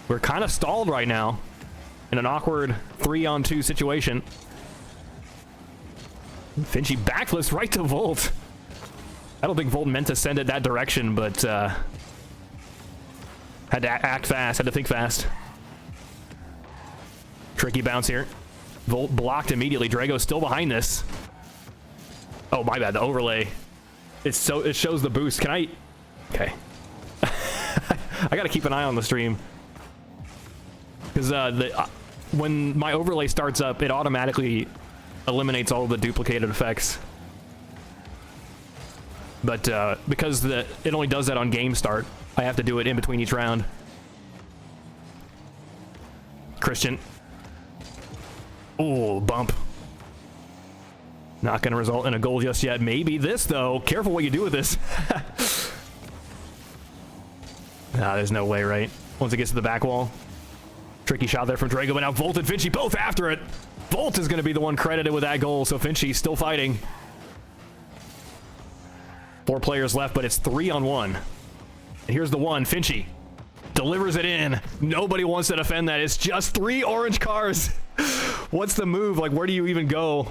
We're kind of stalled right now in an awkward 3-on-2 situation. Finchy backflips right to Volt. I don't think Volt meant to send it that direction, but had to act fast, had to think fast. Tricky bounce here. Volt blocked immediately. Drago's still behind this. Oh, my bad, the overlay. It shows the boost. Can I? Okay. I gotta keep an eye on the stream. Because when my overlay starts up, it automatically eliminates all of the duplicated effects. But because it only does that on game start, I have to do it in between each round. Christian. Oh, bump. Not going to result in a goal just yet. Maybe this, though. Careful what you do with this. Nah, there's no way, right? Once it gets to the back wall. Tricky shot there from Drago, but now Volt and Finchy both after it. Volt is going to be the one credited with that goal, so Finchy's still fighting. 4 players left, but it's 3-on-1. And here's the one. Finchy delivers it in. Nobody wants to defend that. It's just 3 orange cars. What's the move? Like, where do you even go?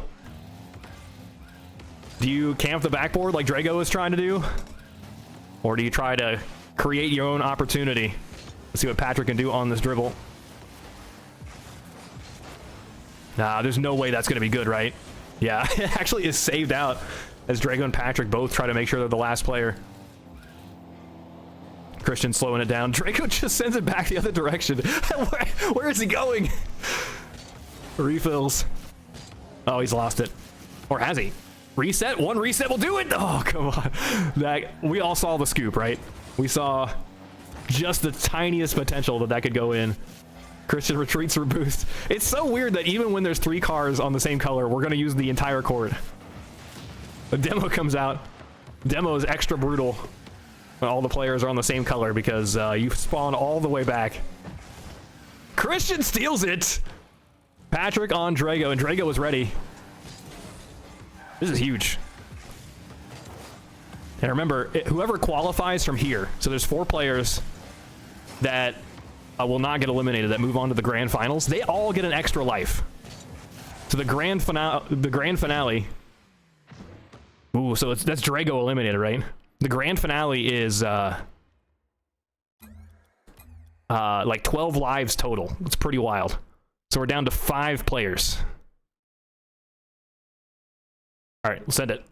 Do you camp the backboard like Drago is trying to do? Or do you try to create your own opportunity? Let's see what Patrick can do on this dribble. Nah, there's no way that's going to be good, right? Yeah, it actually is saved out as Drago and Patrick both try to make sure they're the last player. Christian slowing it down. Drago just sends it back the other direction. Where is he going? Refills. Oh, he's lost it. Or has he? Reset? One reset will do it? Oh, come on. We all saw the scoop, right? We saw just the tiniest potential that could go in. Christian retreats for boost. It's so weird that even when there's 3 cars on the same color, we're going to use the entire court. The demo comes out. Demo is extra brutal when all the players are on the same color because you spawn all the way back. Christian steals it. Patrick on Drago, and Drago is ready. This is huge. And remember, whoever qualifies from here, so there's 4 players that will not get eliminated that move on to the grand finals. They all get an extra life. So the grand finale. Ooh, so that's Drago eliminated, right? The grand finale is like 12 lives total. It's pretty wild. So we're down to 5 players. All right, let's send it.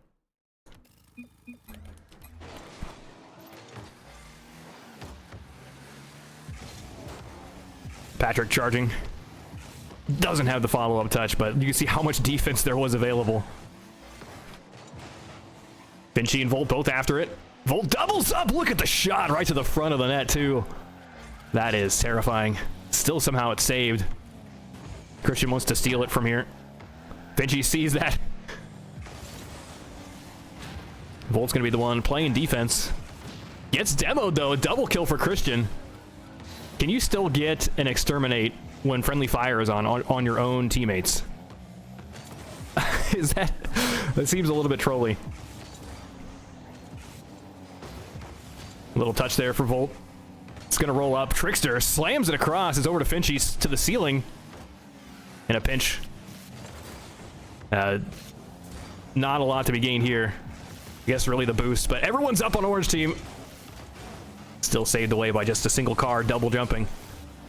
Patrick charging. Doesn't have the follow-up touch, but you can see how much defense there was available. Finchy and Volt both after it. Volt doubles up. Look at the shot right to the front of the net, too. That is terrifying. Still somehow it's saved. Christian wants to steal it from here. Finchy sees that. Volt's going to be the one playing defense. Gets demoed, though. A double kill for Christian. Can you still get an exterminate when friendly fire is on your own teammates? That seems a little bit trolly. Little touch there for Volt. It's going to roll up. Trickster slams it across. It's over to Finchy to the ceiling. In a pinch. Not a lot to be gained here. I guess really the boost, but everyone's up on orange team. Still saved away by just a single car, double jumping.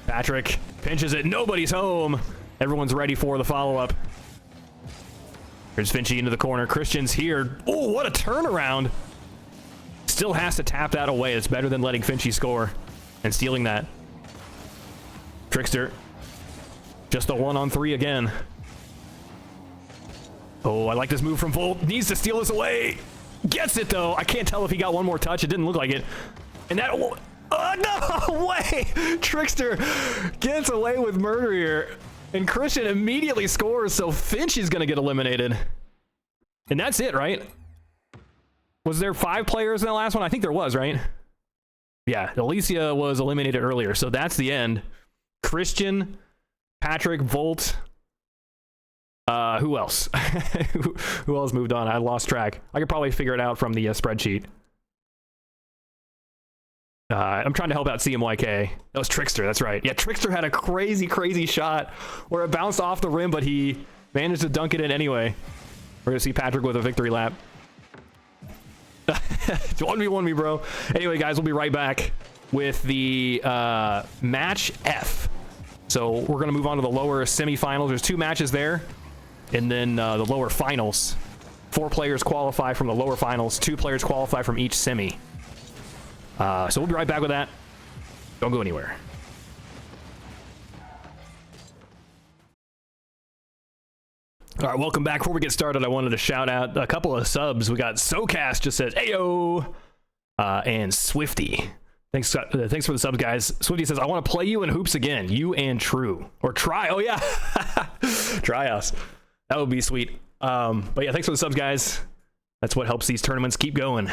Patrick pinches it. Nobody's home. Everyone's ready for the follow-up. Here's Finchy into the corner. Christian's here. Oh, what a turnaround. Still has to tap that away. It's better than letting Finchy score and stealing that. Trickster. Just a 1-on-3 again. Oh, I like this move from Volt. Needs to steal this away. Gets it, though. I can't tell if he got one more touch. It didn't look like it. And that... Oh, no way! Trickster gets away with murder here. And Christian immediately scores, so Finch is going to get eliminated. And that's it, right? Was there 5 players in the last one? I think there was, right? Yeah, Alicia was eliminated earlier, so that's the end. Christian, Patrick, Volt... who else? who else moved on? I lost track. I could probably figure it out from the spreadsheet. I'm trying to help out CMYK. That was Trickster, that's right. Yeah, Trickster had a crazy, crazy shot where it bounced off the rim, but he managed to dunk it in anyway. We're gonna see Patrick with a victory lap. 1v1 me, bro. Anyway, guys, we'll be right back with the match F. So we're gonna move on to the lower semifinals. There's 2 matches there. And then the lower finals. 4 players qualify from the lower finals. 2 players qualify from each semi. So we'll be right back with that. Don't go anywhere. All right, welcome back. Before we get started, I wanted to shout out a couple of subs. We got SoCast just says, "Ayo," and Swifty. Thanks for the subs, guys. Swifty says, "I want to play you in hoops again. You and True or Try." Oh yeah, try us. That would be sweet. But yeah, thanks for the subs, guys. That's what helps these tournaments keep going.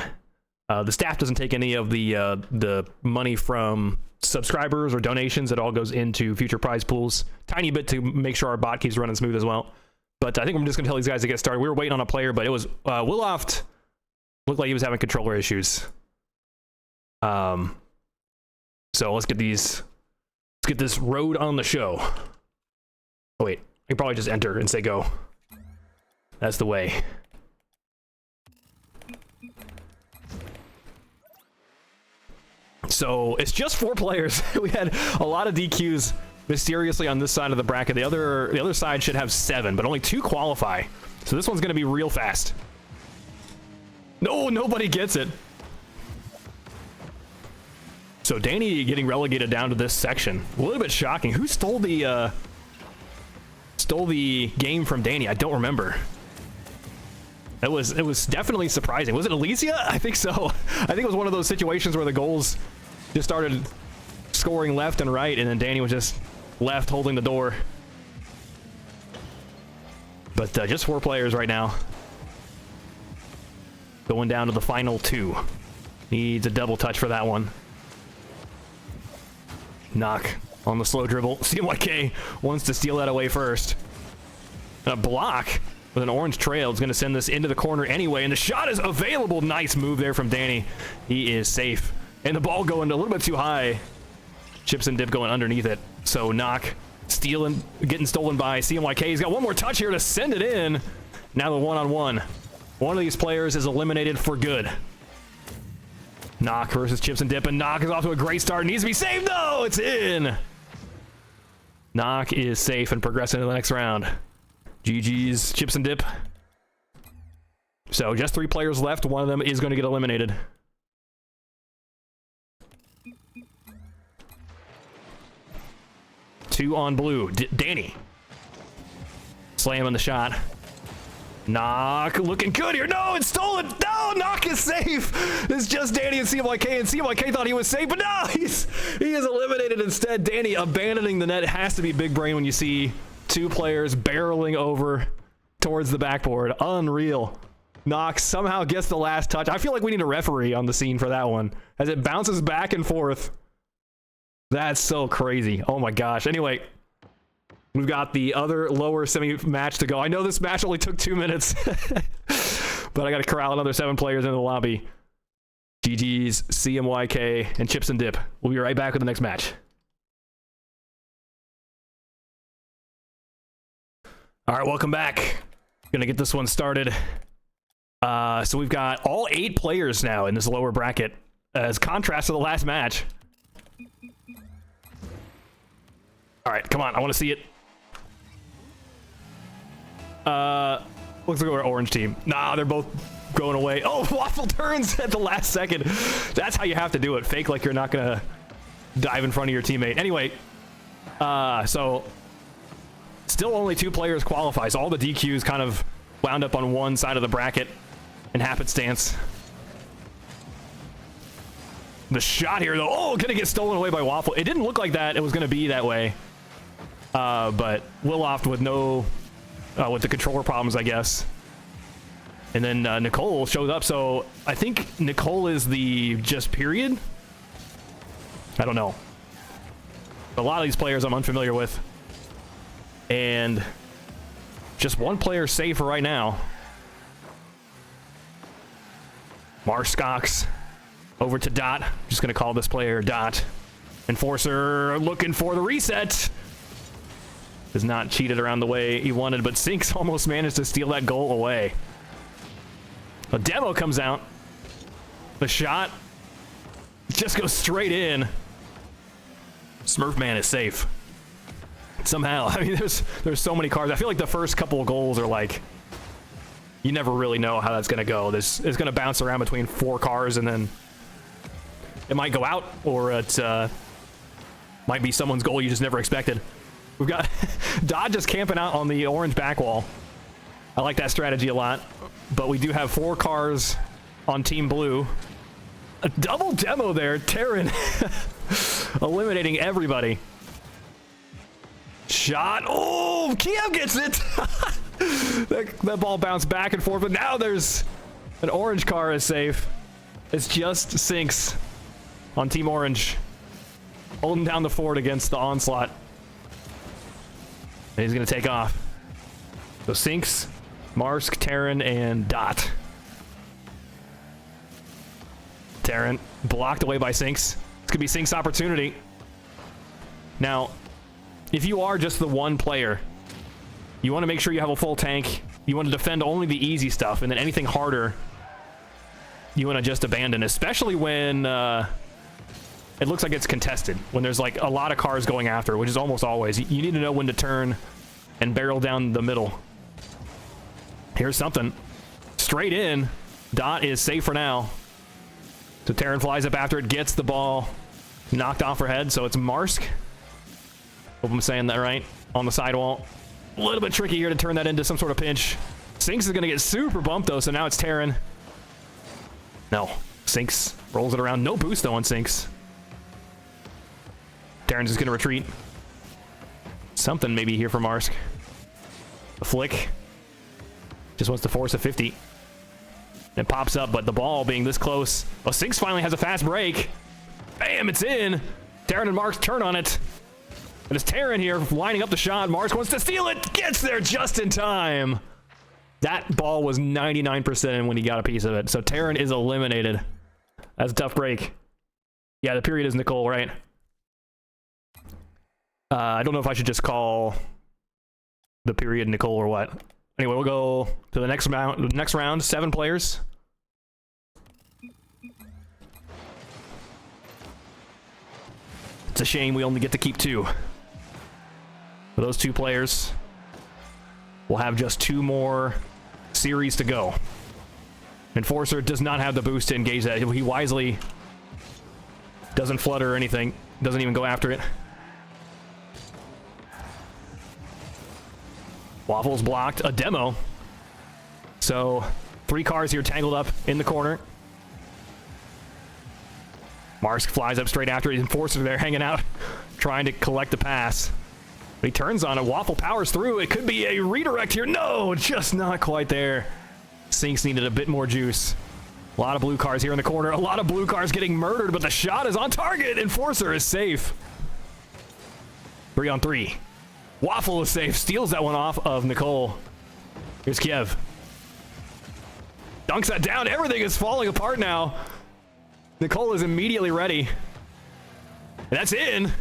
The staff doesn't take any of the money from subscribers or donations. It all goes into future prize pools. Tiny bit to make sure our bot keeps running smooth as well. But I think I'm just gonna tell these guys to get started. We were waiting on a player, but it was Willoft. Looked like he was having controller issues. So let's get this road on the show. Oh wait, I can probably just enter and say go. That's the way. So it's just 4 players. We had a lot of DQs mysteriously on this side of the bracket. The other side should have 7, but only 2 qualify. So this one's gonna be real fast. No, nobody gets it. So Danny getting relegated down to this section. A little bit shocking. Who stole the game from Danny? I don't remember. It was definitely surprising. Was it Alicia? I think so. I think it was one of those situations where the goals just started scoring left and right, and then Danny was just left holding the door. But just 4 players right now. Going down to the final 2. Needs a double touch for that one. Knock on the slow dribble. CMYK wants to steal that away first. And a block with an orange trail is going to send this into the corner anyway, and the shot is available. Nice move there from Danny. He is safe. And the ball going a little bit too high. Chips and dip going underneath it. So Knock stealing, getting stolen by CMYK. He's got one more touch here to send it in. Now the one-on-one. One of these players is eliminated for good. Knock versus Chips and Dip, and Knock is off to a great start. Needs to be saved, though. It's in. Knock is safe and progressing to the next round. GG's Chips and Dip. So just 3 players left. One of them is going to get eliminated. Two on blue. Danny. Slamming the shot. Knock looking good here. No, it's stolen. No, Knock is safe. It's just Danny and CMYK, and CMYK thought he was safe, but no, he is eliminated instead. Danny abandoning the net. It has to be big brain when you see 2 players barreling over towards the backboard. Unreal. Knock somehow gets the last touch. I feel like we need a referee on the scene for that one as it bounces back and forth. That's so crazy. Oh my gosh. Anyway, we've got the other lower semi match to go. I know this match only took 2 minutes, but I got to corral another 7 players into the lobby. GG's, CMYK, and Chips and Dip. We'll be right back with the next match. All right, welcome back. Gonna get this one started. So we've got all 8 players now in this lower bracket. as contrast to the last match. All right, come on, I want to see it. Looks like we're an orange team. Nah, they're both going away. Oh, Waffle turns at the last second. That's how you have to do it. Fake like you're not gonna dive in front of your teammate. Anyway, so still only 2 players qualify. So all the DQs kind of wound up on one side of the bracket in happenstance. The shot here, though, oh, gonna get stolen away by Waffle. It didn't look like that. It was gonna be that way. But Willoft with no, with the controller problems, I guess. And then Nicole shows up. So I think Nicole is the just period. I don't know. A lot of these players I'm unfamiliar with. And just one player safe for right now. Marskox over to Dot. Just going to call this player Dot. Enforcer looking for the reset. Has not cheated around the way he wanted, but Sinks almost managed to steal that goal away. A demo comes out. The shot just goes straight in. Smurfman is safe. Somehow. I mean, there's so many cars. I feel like the first couple of goals are like, you never really know how that's going to go. It's going to bounce around between 4 cars, and then it might go out, or it might be someone's goal you just never expected. We've got Dodd just camping out on the orange back wall. I like that strategy a lot. But we do have 4 cars on Team Blue. A double demo there. Terran eliminating everybody. Shot. Oh, Kiev gets it. that ball bounced back and forth, but now there's an orange car is safe. It's just Sinks on Team Orange, holding down the fort against the onslaught. And he's going to take off. So Sinks, Marsk, Terran, and Dot. Terran blocked away by Sinks. It's going to be Sinks' opportunity. Now, if you are just the one player, you want to make sure you have a full tank. You want to defend only the easy stuff, and then anything harder, you want to just abandon, especially when it looks like it's contested, when there's like a lot of cars going after, which is almost always. You need to know when to turn and barrel down the middle. Here's something. Straight in. Dot is safe for now. So Terran flies up after it, gets the ball knocked off her head, so it's Marsk. Hope I'm saying that right. On the sidewall. A little bit tricky here to turn that into some sort of pinch. Sinks is going to get super bumped, though, so now it's Terran. No. Sinks rolls it around. No boost, though, on Sinks. Terran's just going to retreat. Something maybe here for Marsk. A flick. Just wants to force a 50. It pops up, but the ball being this close. Oh, Sinks finally has a fast break. Bam, it's in. Terran and Marsk turn on it. And it's Terran here lining up the shot. Marsk wants to steal it. Gets there just in time. That ball was 99% in when he got a piece of it. So Terran is eliminated. That's a tough break. Yeah, the period is Nicole, right? I don't know if I should just call the period Nicole or what. Anyway, we'll go to the next round. 7 players. It's a shame we only get to keep 2. For those 2 players, we'll have just 2 more series to go. Enforcer does not have the boost to engage that. He wisely doesn't flutter or anything. Doesn't even go after it. Waffles blocked a demo. So 3 cars here tangled up in the corner. Marsk flies up straight after it. Enforcer there hanging out, trying to collect the pass. But he turns on it. Waffle powers through. It could be a redirect here. No, just not quite there. Sinks needed a bit more juice. A lot of blue cars here in the corner. A lot of blue cars getting murdered, but the shot is on target. Enforcer is safe. 3 on 3. Waffle is safe. Steals that one off of Nicole. Here's Kiev. Dunks that down. Everything is falling apart now. Nicole is immediately ready. And that's in.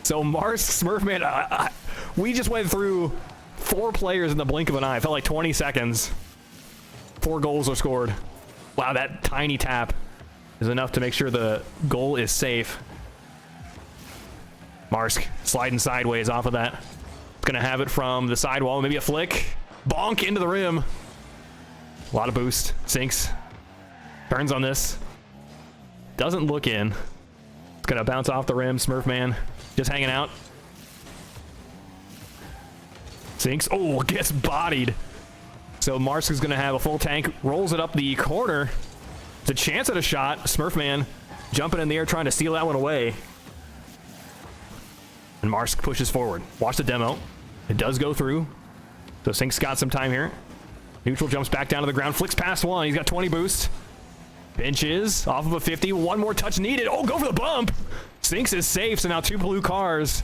So Marsk, Smurfman, we just went through 4 players in the blink of an eye. It felt like 20 seconds. 4 goals were scored. Wow, that tiny tap is enough to make sure the goal is safe. Marsk sliding sideways off of that. Gonna have it from the sidewall, maybe a flick. Bonk into the rim. A lot of boost. Sinks. Turns on this. Doesn't look in. It's gonna bounce off the rim. Smurf man just hanging out. Sinks. Oh, gets bodied. So Marsk is gonna have a full tank. Rolls it up the corner. It's a chance at a shot. Smurf man jumping in the air trying to steal that one away. And Marsk pushes forward. Watch the demo. It does go through. So Sink's got some time here. Neutral jumps back down to the ground. Flicks past one. He's got 20 boost. Benches off of a 50. One more touch needed. Oh, go for the bump. Sinks is safe. So now 2 blue cars.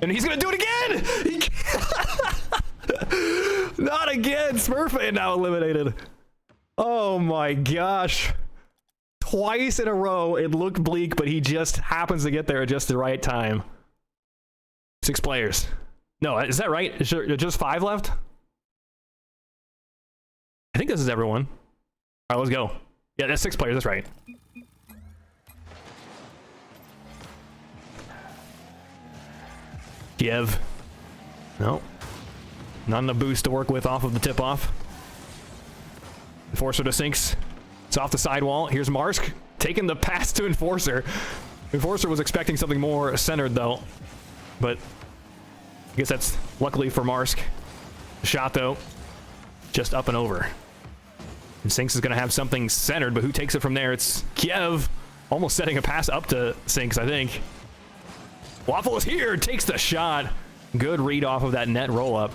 And he's going to do it again. Not again. Smurfman now eliminated. Oh my gosh. Twice in a row. It looked bleak, but he just happens to get there at just the right time. 6 players. No, is that right? Is there just 5 left? I think this is everyone. All right, let's go. Yeah, that's 6 players. That's right. Kiev. No. Not enough boost to work with off of the tip-off. Enforcer to Sinks. It's off the sidewall. Here's Marsk taking the pass to Enforcer. Enforcer was expecting something more centered, though. But I guess that's luckily for Marsk. The shot, though, just up and over. And Sinks is going to have something centered, but who takes it from there? It's Kiev, almost setting a pass up to Sinks, I think. Waffle is here, takes the shot. Good read off of that net roll-up.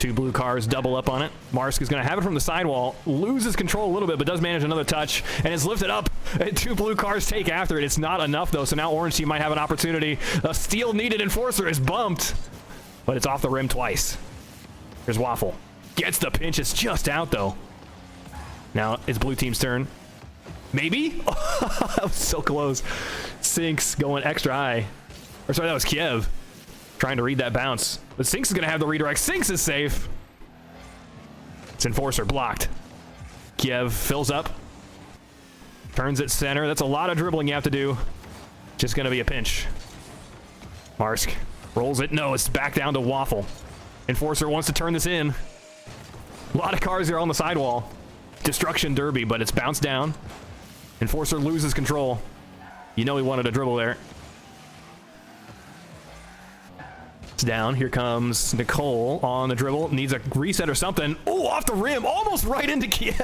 2 blue cars double up on it. Marsk is going to have it from the sidewall, loses control a little bit, but does manage another touch, and is lifted up. And 2 blue cars take after it. It's not enough, though, so now Orange Team might have an opportunity. A steal needed. Enforcer is bumped, but it's off the rim twice. Here's Waffle. Gets the pinch. It's just out, though. Now it's Blue Team's turn. Maybe? Oh, that was so close. Sinks going extra high. Or sorry, that was Kiev. Trying to read that bounce. But Sinks is going to have the redirect. Sinks is safe. It's Enforcer blocked. Kiev fills up. Turns it center. That's a lot of dribbling you have to do. Just going to be a pinch. Marsk rolls it. No, it's back down to Waffle. Enforcer wants to turn this in. A lot of cars here on the sidewall. Destruction derby, but it's bounced down. Enforcer loses control. You know he wanted a dribble there. It's down. Here comes Nicole on the dribble. Needs a reset or something. Oh, off the rim. Almost right into Kiev.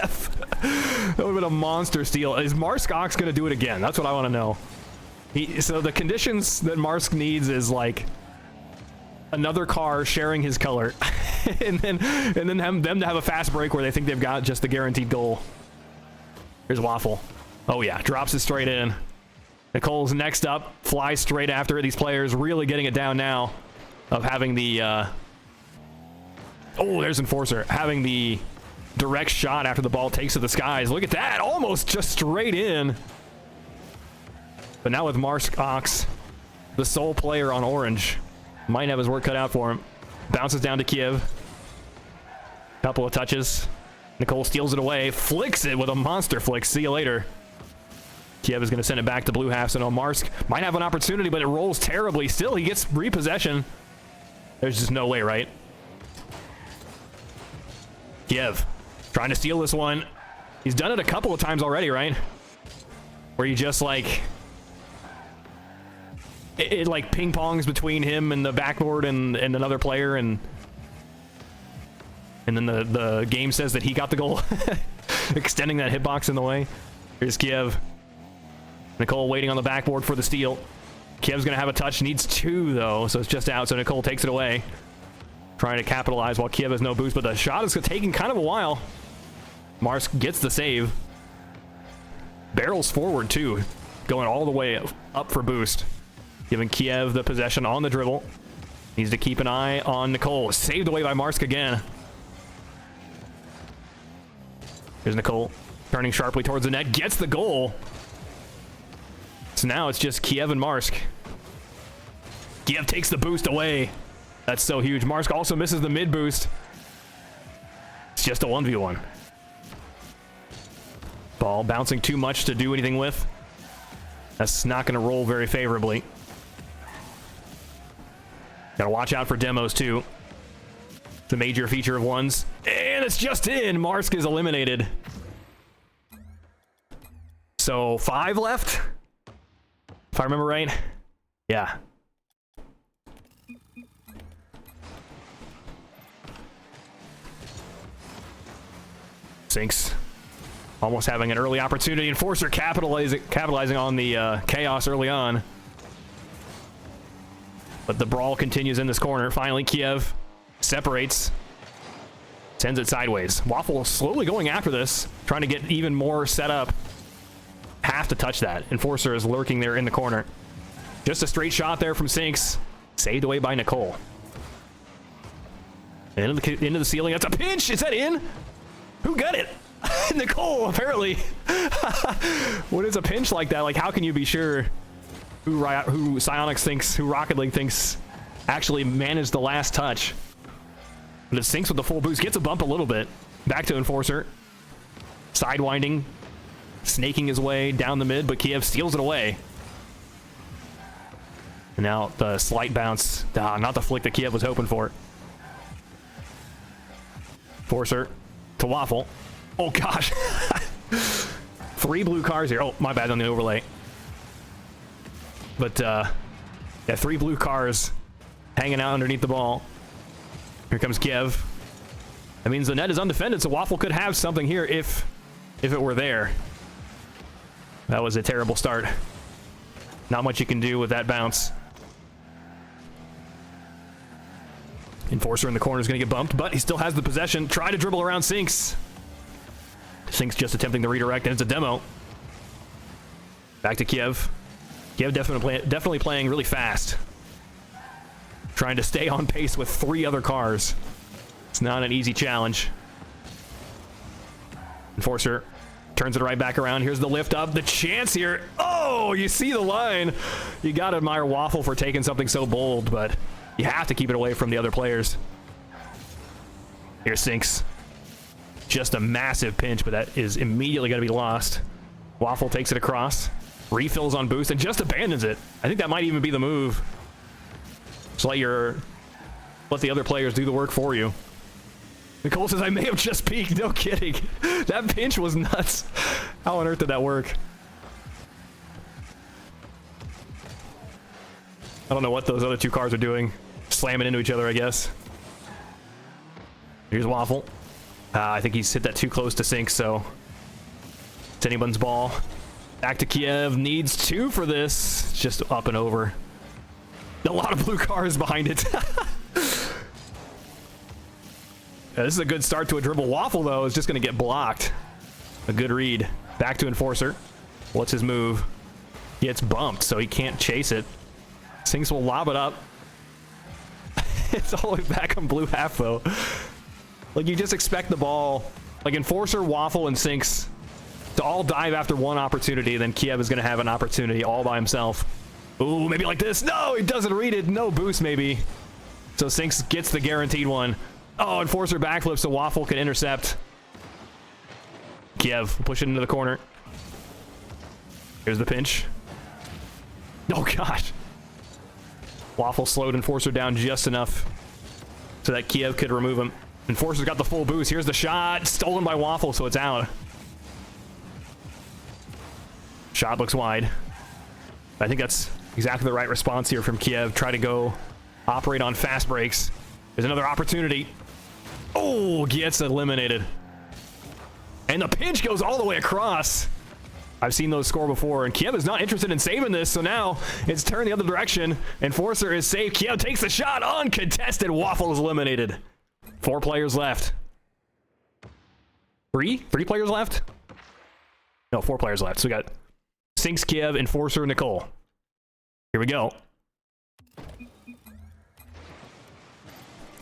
That would have been a monster steal. Is Marsk Ox going to do it again? That's what I want to know. So the conditions that Marsk needs is like another car sharing his color. and then them to have a fast break where they think they've got just the guaranteed goal. Here's Waffle. Oh yeah, drops it straight in. Nicole's next up, flies straight after it. These players really getting it down now of having the oh, there's Enforcer having the direct shot after the ball takes to the skies. Look at that, almost just straight in. But now with Marsk Ox, the sole player on Orange, might have his work cut out for him. Bounces down to Kiev. Couple of touches. Nicole steals it away, flicks it with a monster flick. See you later. Kiev is going to send it back to blue half, so no, Marsk might have an opportunity, but it rolls terribly. Still, he gets repossession. There's just no way, right? Kiev trying to steal this one. He's done it a couple of times already, right? Where you just like... It like ping-pongs between him and the backboard and another player, and then the game says that he got the goal. Extending that hitbox in the way. Here's Kiev. Nicole waiting on the backboard for the steal. Kiev's going to have a touch. Needs 2, though, so it's just out. So Nicole takes it away. Trying to capitalize while Kiev has no boost, but the shot is taking kind of a while. Marsk gets the save. Barrels forward, too. Going all the way up for boost. Giving Kiev the possession on the dribble. Needs to keep an eye on Nicole. Saved away by Marsk again. Here's Nicole. Turning sharply towards the net. Gets the goal. So now it's just Kiev and Marsk. Kiev takes the boost away. That's so huge. Marsk also misses the mid boost. It's just a 1v1. Ball bouncing too much to do anything with. That's not going to roll very favorably. Gotta watch out for demos too. The major feature of ones. And it's just in. Marsk is eliminated. So 5 left? If I remember right. Yeah. Sinks. Almost having an early opportunity. Enforcer capitalizing on the chaos early on. But the brawl continues in this corner. Finally, Kiev separates. Sends it sideways. Waffle slowly going after this. Trying to get even more set up. Have to touch that. Enforcer is lurking there in the corner. Just a straight shot there from Sinks. Saved away by Nicole. Into the ceiling. That's a pinch. Is that in? Who got it? Nicole, apparently. What is a pinch like that? Like, how can you be sure who Psionics thinks, who Rocket League thinks actually managed the last touch? But it Sinks with the full boost. Gets a bump a little bit. Back to Enforcer. Sidewinding. Snaking his way down the mid, but Kiev steals it away. And now the slight bounce. Not the flick that Kiev was hoping for. Enforcer to Waffle. Oh gosh. 3 blue cars here. Oh, my bad on the overlay. But yeah, 3 blue cars hanging out underneath the ball. Here comes Kiev. That means the net is undefended, so Waffle could have something here if it were there. That was a terrible start. Not much you can do with that bounce. Enforcer in the corner is going to get bumped, but he still has the possession. Try to dribble around Sinks. Sinks just attempting to redirect, and it's a demo. Back to Kiev. Kiev definitely playing really fast. Trying to stay on pace with 3 other cars. It's not an easy challenge. Enforcer turns it right back around. Here's the lift up. The chance here. Oh, you see the line. You got to admire Waffle for taking something so bold, but you have to keep it away from the other players. Here Sinks. Just a massive pinch, but that is immediately going to be lost. Waffle takes it across. Refills on boost and just abandons it. I think that might even be the move. Just let the other players do the work for you. Nicole says, I may have just peeked. No kidding. That pinch was nuts. How on earth did that work? I don't know what those other 2 cars are doing. Slamming into each other, I guess. Here's Waffle. I think he's hit that too close to Sink, so it's anyone's ball. Back to Kiev. Needs 2 for this. Just up and over. A lot of blue cars behind it. Yeah, this is a good start to a dribble. Waffle, though, is just going to get blocked. A good read. Back to Enforcer. What's his move? He gets bumped, so he can't chase it. Sinks will lob it up. It's all the way back on blue half, though. Like, you just expect the ball, like Enforcer, Waffle, and Sinks to all dive after one opportunity, then Kiev is going to have an opportunity all by himself. Ooh, maybe like this. No, he doesn't read it. No boost, maybe. So Sinks gets the guaranteed one. Oh, Enforcer backflip so Waffle can intercept. Kiev push it into the corner. Here's the pinch. Oh, gosh. Waffle slowed Enforcer down just enough so that Kiev could remove him. Enforcer's got the full boost. Here's the shot. Stolen by Waffle, so it's out. Shot looks wide. I think that's exactly the right response here from Kiev. Try to go operate on fast breaks. There's another opportunity. Oh, gets eliminated. And the pinch goes all the way across. I've seen those score before, and Kiev is not interested in saving this, so now it's turned the other direction. Enforcer is safe. Kiev takes the shot. Uncontested. Waffle is eliminated. 4 players left. 3 players left? No, 4 players left. So we got Sinks, Kiev, Enforcer, Nicole. Here we go.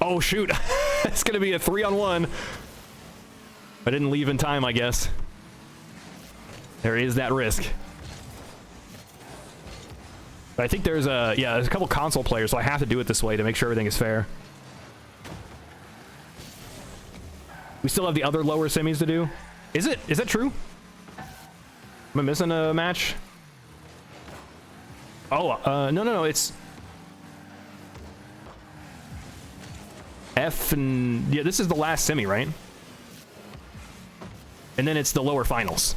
Oh, shoot. It's going to be a 3-on-1. I didn't leave in time, I guess. There is that risk. But I think there's there's a couple console players, so I have to do it this way to make sure everything is fair. We still have the other lower semis to do. Is that true? Am I missing a match? Oh, no, it's F and... Yeah, this is the last semi, right? And then it's the lower finals.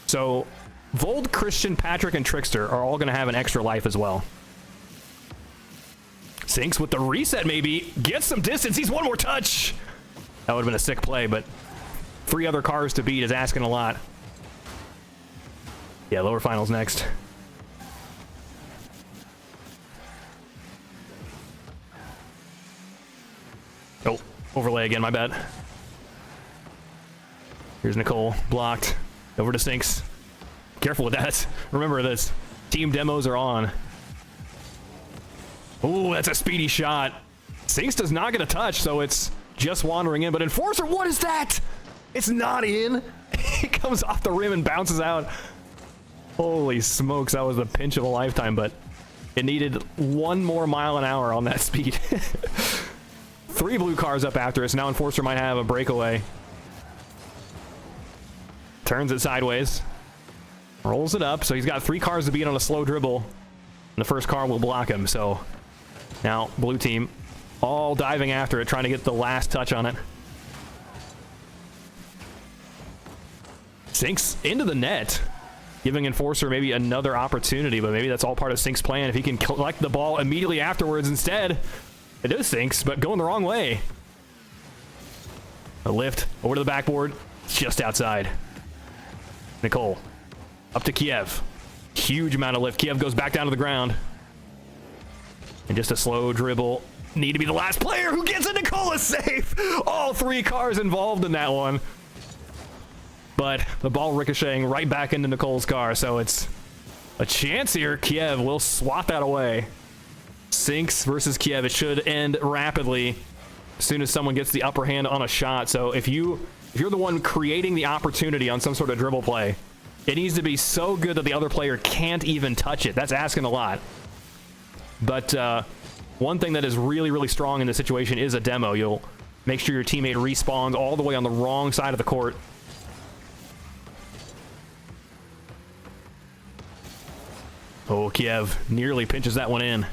So, Vold, Christian, Patrick, and Trickster are all going to have an extra life as well. Sinks with the reset, maybe. Gets some distance. He's one more touch. That would have been a sick play, but 3 other cars to beat is asking a lot. Yeah, lower finals next. Oh, overlay again, my bad. Here's Nicole, blocked. Over to Sinks. Careful with that. Remember this. Team demos are on. Ooh, that's a speedy shot. Sinks does not get a touch, so it's just wandering in. But Enforcer, what is that? It's not in. It comes off the rim and bounces out. Holy smokes, that was the pinch of a lifetime, but it needed 1 more mile an hour on that speed. 3 blue cars up after us. Now Enforcer might have a breakaway. Turns it sideways. Rolls it up, so he's got 3 cars to beat on a slow dribble. And the first car will block him, so now blue team all diving after it, trying to get the last touch on it. Sinks into the net, giving Enforcer maybe another opportunity, but maybe that's all part of Sinks' plan. If he can collect the ball immediately afterwards instead, it is Sinks, but going the wrong way. A lift over to the backboard, just outside. Nicole, up to Kiev. Huge amount of lift. Kiev goes back down to the ground. And just a slow dribble. Need to be the last player who gets it. Nicole is safe. All 3 cars involved in that one. But the ball ricocheting right back into Nicole's car, so it's a chance here. Kiev will swat that away. Sinks versus Kiev. It should end rapidly as soon as someone gets the upper hand on a shot. So if you're the one creating the opportunity on some sort of dribble play, it needs to be so good that the other player can't even touch it. That's asking a lot. But one thing that is really, really strong in this situation is a demo. You'll make sure your teammate respawns all the way on the wrong side of the court. Oh, Kiev nearly pinches that one in.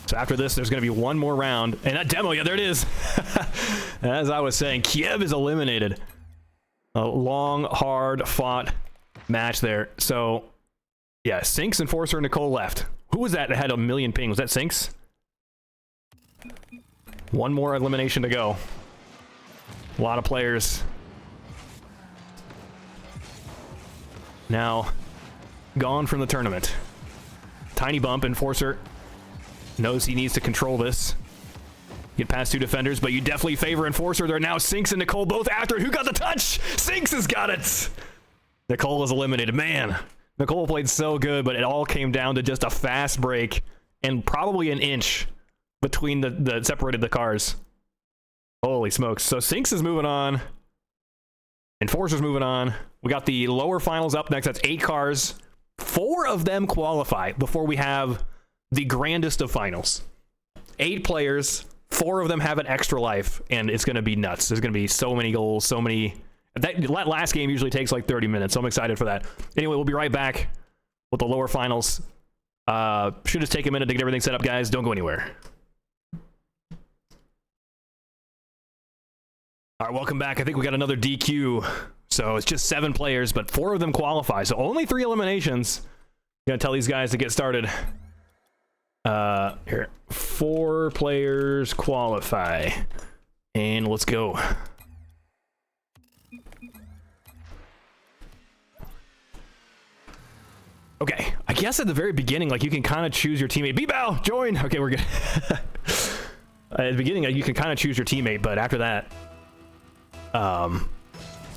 So after this, there's going to be 1 more round. And that demo, yeah, there it is. As I was saying, Kiev is eliminated. A long, hard-fought match there. So, yeah, Sinks, Enforcer, and Nicole left. Who was that had a million ping? Was that Sinks? 1 more elimination to go. A lot of players. Now, gone from the tournament. Tiny bump, Enforcer knows he needs to control this. Get past 2 defenders, but you definitely favor Enforcer. There are now Sinks and Nicole both after it. Who got the touch? Sinks has got it. Nicole is eliminated. Man, Nicole played so good, but it all came down to just a fast break and probably an inch between the separated the cars. Holy smokes. So Sinks is moving on. Enforcer's moving on. We got the lower finals up next. That's 8 cars. 4 of them qualify before we have the grandest of finals. 8 players. 4 of them have an extra life, and it's going to be nuts. There's going to be so many goals, so many... That last game usually takes like 30 minutes, so I'm excited for that. Anyway, we'll be right back with the lower finals. Should just take a minute to get everything set up, guys. Don't go anywhere. All right, welcome back. I think we got another DQ. So it's just 7 players, but 4 of them qualify. So only 3 eliminations. I'm going to tell these guys to get started. Here. 4 players qualify. And let's go. Okay, I guess at the very beginning, like, you can kind of choose your teammate. B-Bow, join! Okay, we're good. At the beginning, you can kind of choose your teammate, but after that,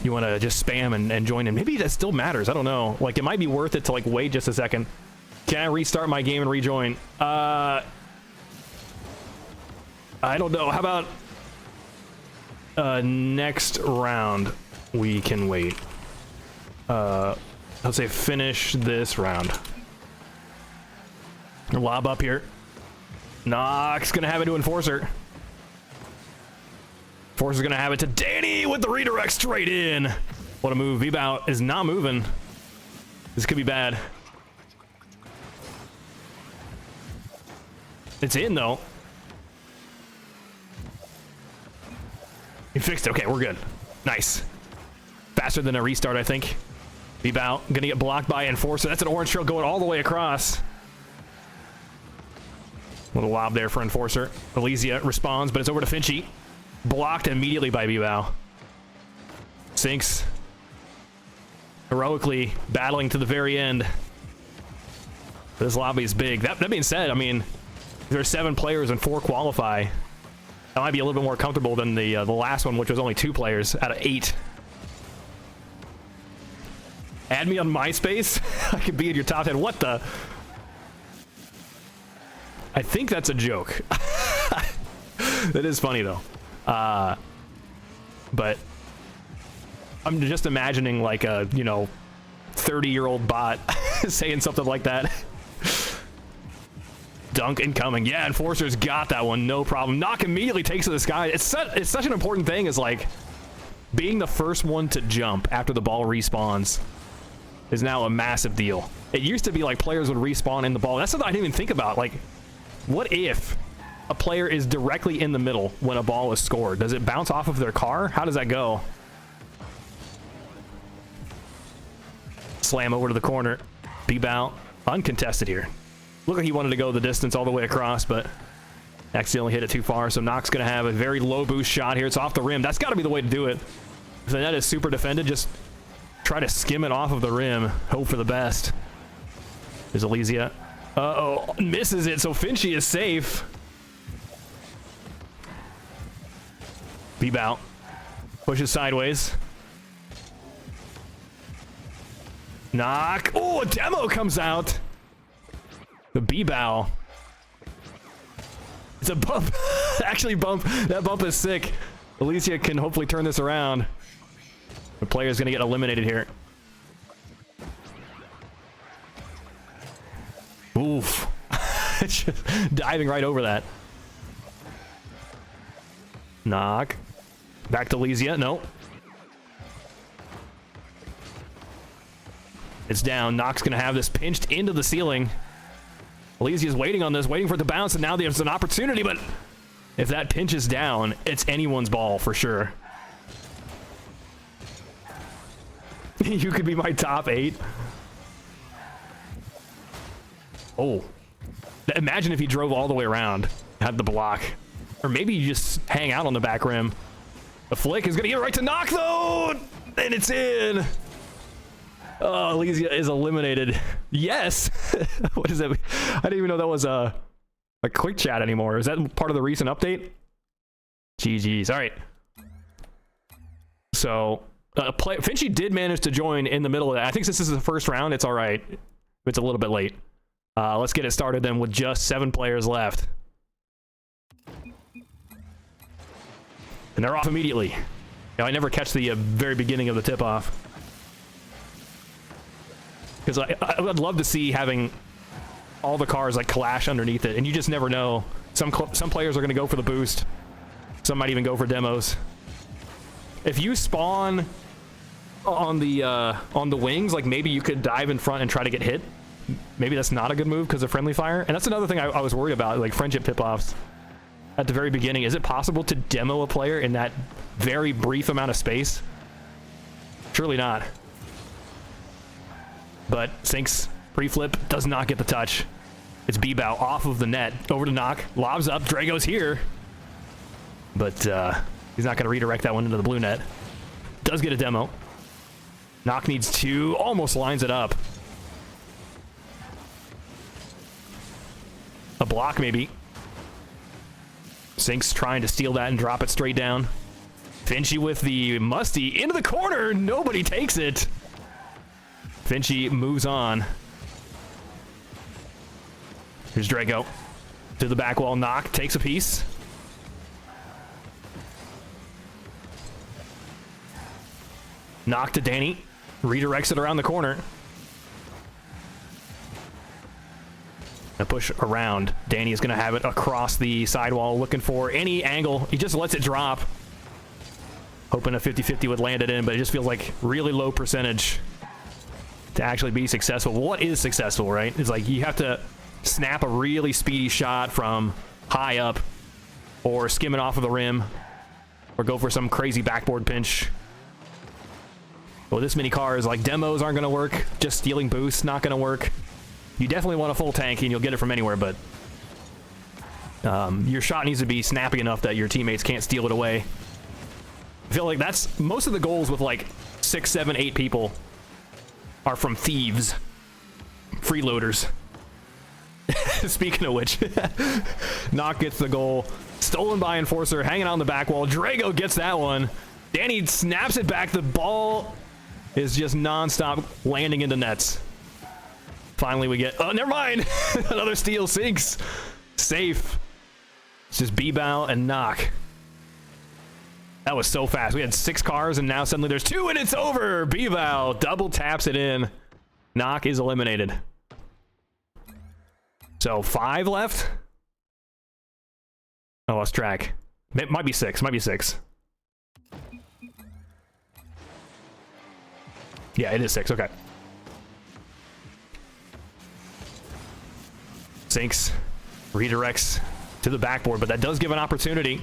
you want to just spam and join in. Maybe that still matters, I don't know. Like, it might be worth it to, like, wait just a second. Can I restart my game and rejoin? I don't know. How about next round we can wait. Let's say finish this round. Lob up here. Nox gonna have it to Enforcer. Force is gonna have it to Danny with the redirect straight in. What a move. V-Bow is not moving. This could be bad. It's in though. He fixed it. Okay, we're good. Nice. Faster than a restart, I think. V-Bow gonna get blocked by Enforcer. That's an orange trail going all the way across. Little lob there for Enforcer. Elysia responds, but it's over to Finchy. Blocked immediately by V-Bow. Sinks. Heroically battling to the very end. This lobby is big. That being said, I mean, there are 7 players and 4 qualify. That might be a little bit more comfortable than the last one, which was only 2 players out of 8. Add me on MySpace. I could be in your top 10. What the? I think that's a joke. That is funny though. But I'm just imagining like a, you know, 30-year-old bot saying something like that. Dunk incoming. Yeah, Enforcer's got that one, no problem. Knock immediately takes to the sky. It's such an important thing, is like being the first one to jump after the ball respawns is now a massive deal. It used to be like players would respawn in the ball. That's something I didn't even think about. Like, what if a player is directly in the middle when a ball is scored? Does it bounce off of their car? How does that go? Slam over to the corner. V-Bow uncontested here. Looked like he wanted to go the distance all the way across, but accidentally hit it too far. So Nox gonna have a very low boost shot here. It's off the rim. That's got to be the way to do it. If the net is super defended, just try to skim it off of the rim. Hope for the best. There's Elysia. Uh-oh, misses it, so Finchy is safe. V-Bow pushes sideways. Knock. Oh, a demo comes out. The V-Bow. It's a bump. Actually, bump. That bump is sick. Elysia can hopefully turn this around. The player is going to get eliminated here. Oof. Just diving right over that. Knock. Back to Elysia. No. It's down. Nox going to have this pinched into the ceiling. Elysia is waiting on this, waiting for it to bounce, and now there's an opportunity, but if that pinches down, it's anyone's ball for sure. You could be my top 8. Oh. Imagine if he drove all the way around, had the block. Or maybe you just hang out on the back rim. The flick is going to get right to Knock, though! And it's in! Oh, Elysia is eliminated. Yes! What is that? I didn't even know that was a quick chat anymore. Is that part of the recent update? GG's. All right. So, Finchy did manage to join in the middle of that. I think since this is the first round, it's all right. It's a little bit late. Let's get it started then with just 7 players left. And they're off immediately. Now, I never catch the very beginning of the tip-off. Because I would love to see having all the cars like clash underneath it, and you just never know. Some players are going to go for the boost. Some might even go for demos. If you spawn on the wings, like maybe you could dive in front and try to get hit. Maybe that's not a good move because of friendly fire. And that's another thing I was worried about, like friendship tip-offs at the very beginning. Is it possible to demo a player in that very brief amount of space? Surely not. But Sinks pre-flip does not get the touch. It's V-Bow off of the net, over to Knock, lobs up, Drago's here. But he's not gonna redirect that one into the blue net. Does get a demo. Knock needs 2, almost lines it up. A block maybe. Sinks trying to steal that and drop it straight down. Finchy with the musty into the corner, nobody takes it. Finchy moves on. Here's Drago. To the back wall, Knock takes a piece. Knock to Danny. Redirects it around the corner. A push around. Danny is going to have it across the sidewall, looking for any angle. He just lets it drop. Hoping a 50-50 would land it in, but it just feels like really low percentage to actually be successful. What is successful, right? It's like you have to snap a really speedy shot from high up, or skim it off of the rim, or go for some crazy backboard pinch. Well, this many cars, like, demos aren't going to work. Just stealing boosts, not going to work. You definitely want a full tank, and you'll get it from anywhere, but your shot needs to be snappy enough that your teammates can't steal it away. I feel like that's most of the goals with like 6, 7, 8 people are from thieves, freeloaders. Speaking of which, Knock gets the goal. Stolen by Enforcer, hanging on the back wall. Drago gets that one. Danny snaps it back. The ball is just non-stop landing into nets. Finally we get... Oh, never mind! Another steal sinks. Safe. It's just B-Bow and Knock. That was so fast. We had 6 cars, and now suddenly there's 2, and it's over! B-Bow double taps it in. Knock is eliminated. So 5 left? I lost track. It might be 6. Might be 6. Yeah, it is 6. Okay. Sinks. Redirects to the backboard, but that does give an opportunity.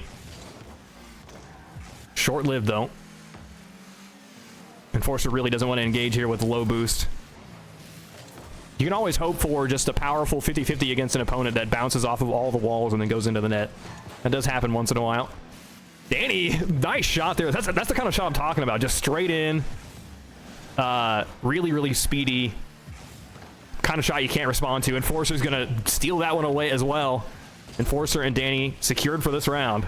Short-lived, though. Enforcer really doesn't want to engage here with low boost. You can always hope for just a powerful 50-50 against an opponent that bounces off of all the walls and then goes into the net. That does happen once in a while. Danny, nice shot there. That's the kind of shot I'm talking about. Just straight in. Really, really speedy. Kind of shot you can't respond to. Enforcer's going to steal that one away as well. Enforcer and Danny secured for this round.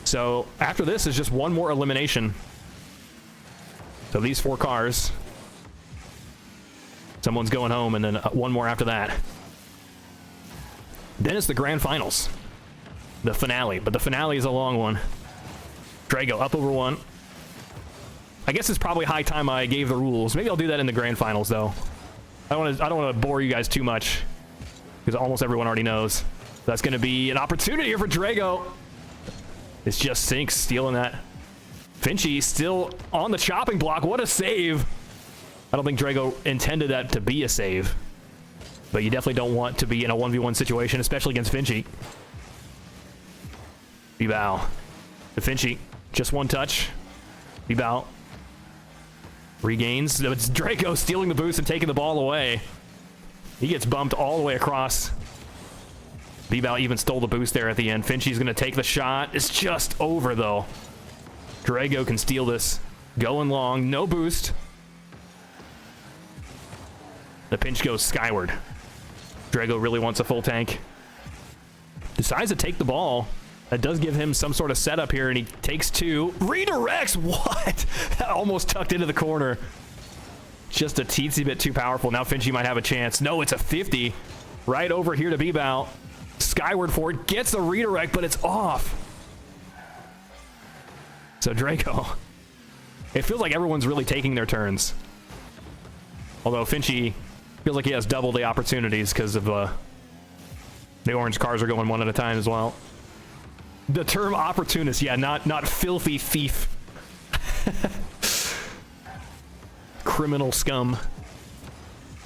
So after this is just one more elimination. So these 4 cars. Someone's going home, and then one more after that. Then it's the grand finals. The finale, but the finale is a long one. Drago up over 1. I guess it's probably high time I gave the rules. Maybe I'll do that in the grand finals, though. I don't want to bore you guys too much, because almost everyone already knows. That's going to be an opportunity here for Drago. It's just Sinks stealing that. Finchy still on the chopping block. What a save. I don't think Drago intended that to be a save, but you definitely don't want to be in a 1v1 situation, especially against Finchy. B-Bow to Finchy. Just one touch. B-Bow regains. It's Drago stealing the boost and taking the ball away. He gets bumped all the way across. B-Bow even stole the boost there at the end. Finchy's going to take the shot. It's just over, though. Drago can steal this. Going long. No boost. The pinch goes skyward. Drago really wants a full tank. Decides to take the ball. That does give him some sort of setup here, and he takes 2. Redirects! What? That almost tucked into the corner. Just a teensy bit too powerful. Now Finchy might have a chance. No, it's a 50. Right over here to B-Bow. Skyward for it. Gets the redirect, but it's off. So Drago. It feels like everyone's really taking their turns. Although Finchy feels like he has double the opportunities because of the orange cars are going one at a time as well. The term opportunist, yeah, not filthy thief. Criminal scum.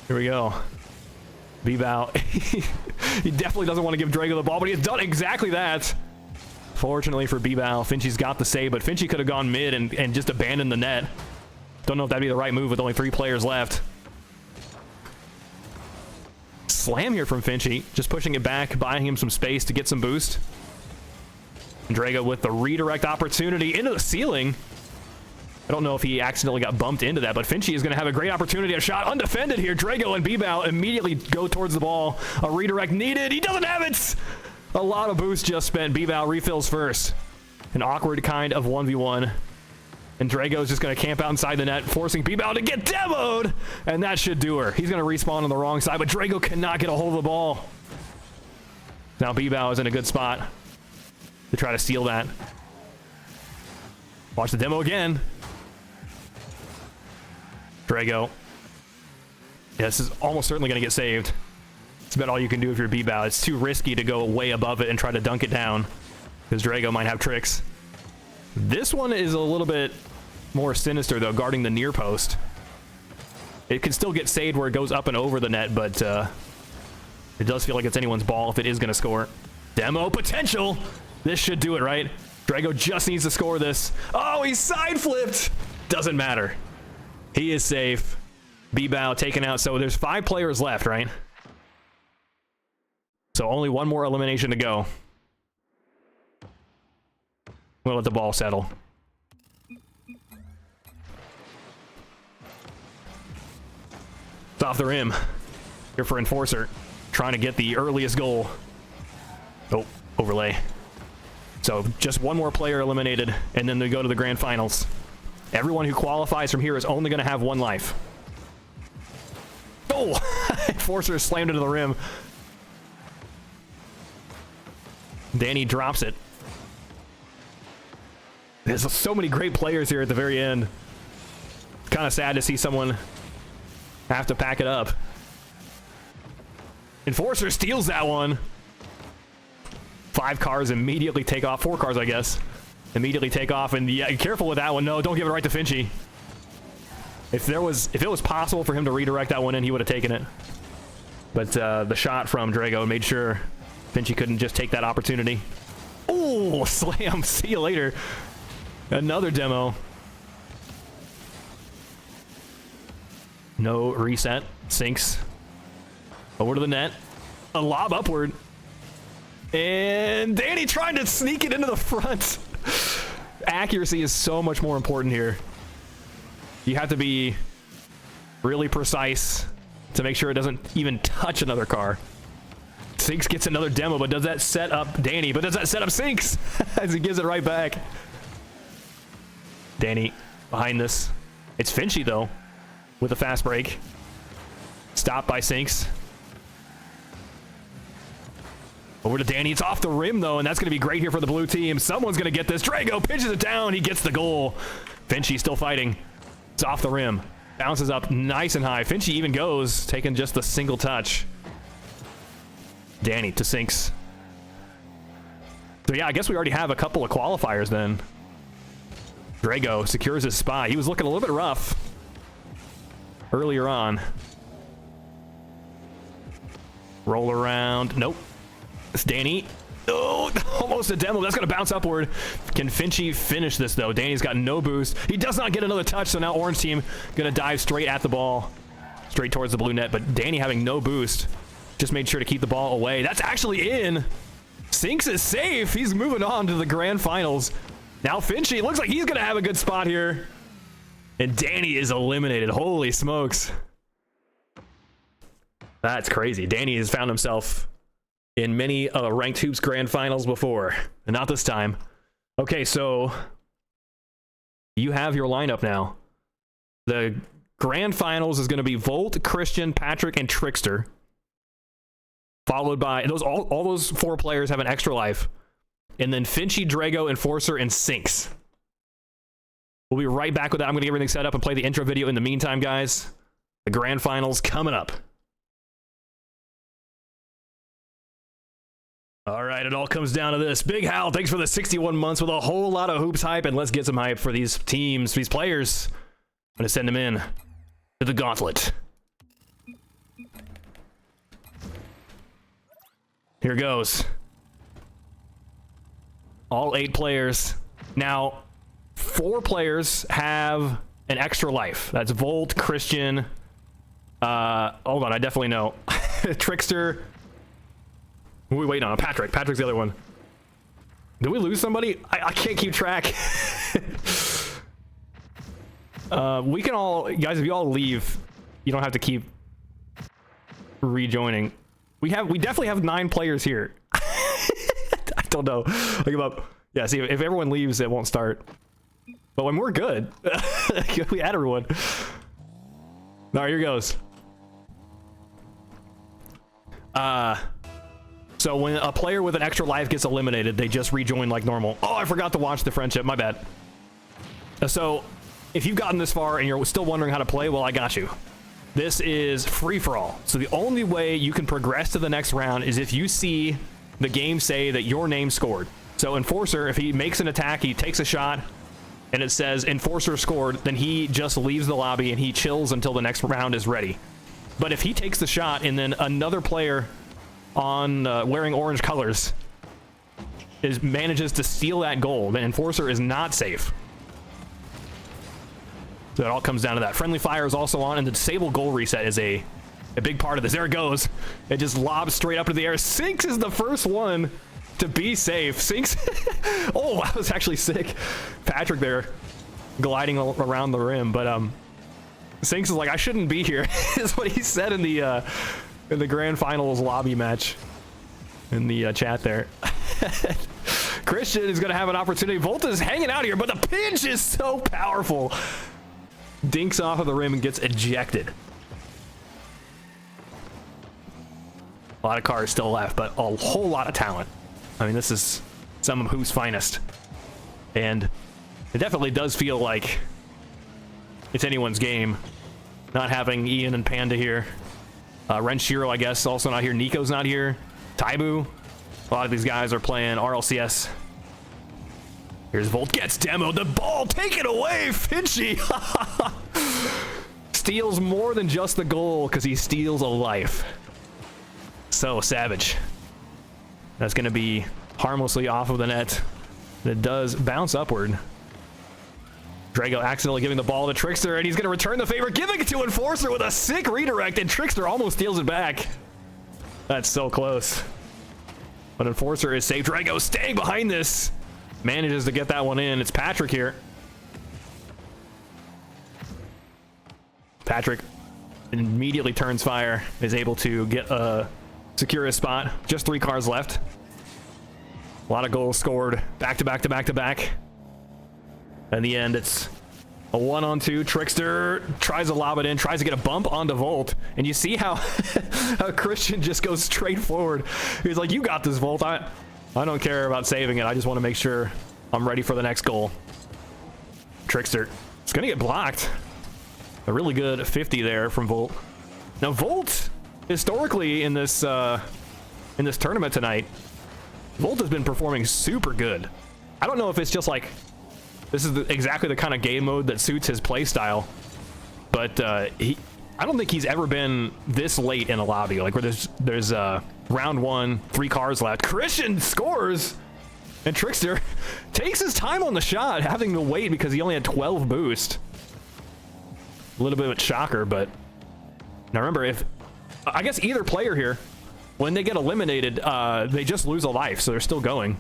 Here we go. B-Bow. He definitely doesn't want to give Drago the ball, but he has done exactly that. Fortunately for B-Bow, Finchy's got the save, but Finchy could have gone mid and just abandoned the net. Don't know if that'd be the right move with only 3 players left. Slam here from Finchy, just pushing it back, buying him some space to get some boost. And Drago with the redirect opportunity into the ceiling. I don't know if he accidentally got bumped into that, but Finchy is going to have a great opportunity. A shot undefended here. Drago and B-Bow immediately go towards the ball. A redirect needed. He doesn't have it. A lot of boost just spent. B-Bow refills first. An awkward kind of 1v1. And Drago's just going to camp out inside the net, forcing B-Bow to get demoed. And that should do her. He's going to respawn on the wrong side, but Drago cannot get a hold of the ball. Now B-Bow is in a good spot to try to steal that. Watch the demo again. Drago. Yeah, this is almost certainly going to get saved. It's about all you can do if you're B-Bow. It's too risky to go way above it and try to dunk it down, because Drago might have tricks. This one is a little bit more sinister, though, guarding the near post. It can still get saved where it goes up and over the net, but it does feel like it's anyone's ball if it is going to score. Demo potential! This should do it, right? Drago just needs to score this. Oh, he's side flipped! Doesn't matter. He is safe. B-Bow taken out. So there's 5 players left, right? So only one more elimination to go. We'll let the ball settle. It's off the rim. Here for Enforcer. Trying to get the earliest goal. Oh, overlay. So just one more player eliminated, and then they go to the grand finals. Everyone who qualifies from here is only going to have 1 life. Oh! Enforcer slammed into the rim. Danny drops it. There's so many great players here at the very end. Kind of sad to see someone have to pack it up. Enforcer steals that one. 5 cars immediately take off. 4 cars, I guess. Immediately take off. And yeah, careful with that one. No, don't give it right to Finchy. If it was possible for him to redirect that one in, he would have taken it. But the shot from Drago made sure Finchy couldn't just take that opportunity. Oh, slam. See you later. Another demo. No reset. Sinks. Over to the net. A lob upward. And Danny trying to sneak it into the front. Accuracy is so much more important here. You have to be really precise to make sure it doesn't even touch another car. Sinks gets another demo, but does that set up Danny? But does that set up Sinks? As he gives it right back. Danny behind this. It's Finchy, though, with a fast break. Stopped by Sinks. Over to Danny. It's off the rim, though, and that's going to be great here for the blue team. Someone's going to get this. Drago pitches it down. He gets the goal. Finchy still fighting. It's off the rim. Bounces up nice and high. Finchy even goes, taking just the single touch. Danny to Sinks. So, yeah, I guess we already have a couple of qualifiers then. Drago secures his spot. He was looking a little bit rough earlier on. Roll around. Nope. It's Danny. Oh, almost a demo. That's going to bounce upward. Can Finchy finish this, though? Danny's got no boost. He does not get another touch, so now Orange Team going to dive straight at the ball. Straight towards the blue net, but Danny having no boost. Just made sure to keep the ball away. That's actually in. Sinks is safe. He's moving on to the grand finals. Now Finchy, looks like he's going to have a good spot here. And Danny is eliminated. Holy smokes. That's crazy. Danny has found himself in many Ranked Hoops grand finals before. And not this time. Okay, so you have your lineup now. The grand finals is going to be Volt, Christian, Patrick, and Trickster. Followed by, all those 4 players have an extra life. And then Finchy, Drago, Enforcer, and Sinks. We'll be right back with that. I'm going to get everything set up and play the intro video in the meantime, guys. The grand finals coming up. All right, it all comes down to this. Big Hal, thanks for the 61 months with a whole lot of hoops hype, and let's get some hype for these teams, these players. I'm going to send them in to the gauntlet. Here goes. All 8 players. Now, 4 players have an extra life. That's Volt, Christian. Hold on, I definitely know. Trickster. Who are we waiting on? Patrick. Patrick's the other one. Did we lose somebody? I can't keep track. We can all, guys, if you all leave, you don't have to keep rejoining. We definitely have 9 players here. I don't know. I'll give up. Yeah, see, if everyone leaves, it won't start. But when we're good, we add everyone. All right, here goes. So when a player with an extra life gets eliminated, they just rejoin like normal. Oh, I forgot to watch the friendship. My bad. So if you've gotten this far and you're still wondering how to play, well, I got you. This is free-for-all. So the only way you can progress to the next round is if you see the game say that your name scored. So Enforcer, if he makes an attack, he takes a shot, and it says Enforcer scored, then he just leaves the lobby and he chills until the next round is ready. But if he takes the shot and then another player on wearing orange colors manages to steal that goal, then Enforcer is not safe. So it all comes down to that. Friendly fire is also on, and the disable goal reset is a big part of this. There it goes. It just lobs straight up into the air. Sinks is the first one to be safe. Sinks. Oh, that was actually sick. Patrick there gliding around the rim, but Sinks is like, I shouldn't be here, is what he said in the grand finals lobby match in the chat there. Christian is going to have an opportunity. Volta is hanging out here, but the pinch is so powerful. Dinks off of the rim and gets ejected. A lot of cars still left, but a whole lot of talent. I mean, this is some of who's finest. And it definitely does feel like it's anyone's game. Not having Ian and Panda here. Renshiro, I guess, also not here. Nico's not here. Taibu. A lot of these guys are playing RLCS. Here's Volt, gets demoed. The ball taken away. Finchy steals more than just the goal because he steals a life. So savage. That's going to be harmlessly off of the net. It does bounce upward. Drago accidentally giving the ball to Trickster, and he's going to return the favor, giving it to Enforcer with a sick redirect, and Trickster almost steals it back. That's so close. But Enforcer is safe. Drago staying behind this. Manages to get that one in. It's Patrick here. Patrick immediately turns fire, is able to get secure his spot. Just 3 cars left. A lot of goals scored. Back to back to back to back. In the end, it's a 1-on-2. Trickster tries to lob it in, tries to get a bump onto Volt, and you see how, how Christian just goes straight forward. He's like, you got this, Volt. I don't care about saving it. I just want to make sure I'm ready for the next goal. Trickster, it's going to get blocked. A really good 50 there from Volt. Now, Volt, historically in this tournament tonight, Volt has been performing super good. I don't know if it's just like, this is exactly the kind of game mode that suits his play style, but I don't think he's ever been this late in a lobby, like where there's round 1, 3 cars left. Christian scores, and Trickster takes his time on the shot, having to wait because he only had 12 boost. A little bit of a shocker, but now remember, if I guess either player here, when they get eliminated, they just lose a life, so they're still going.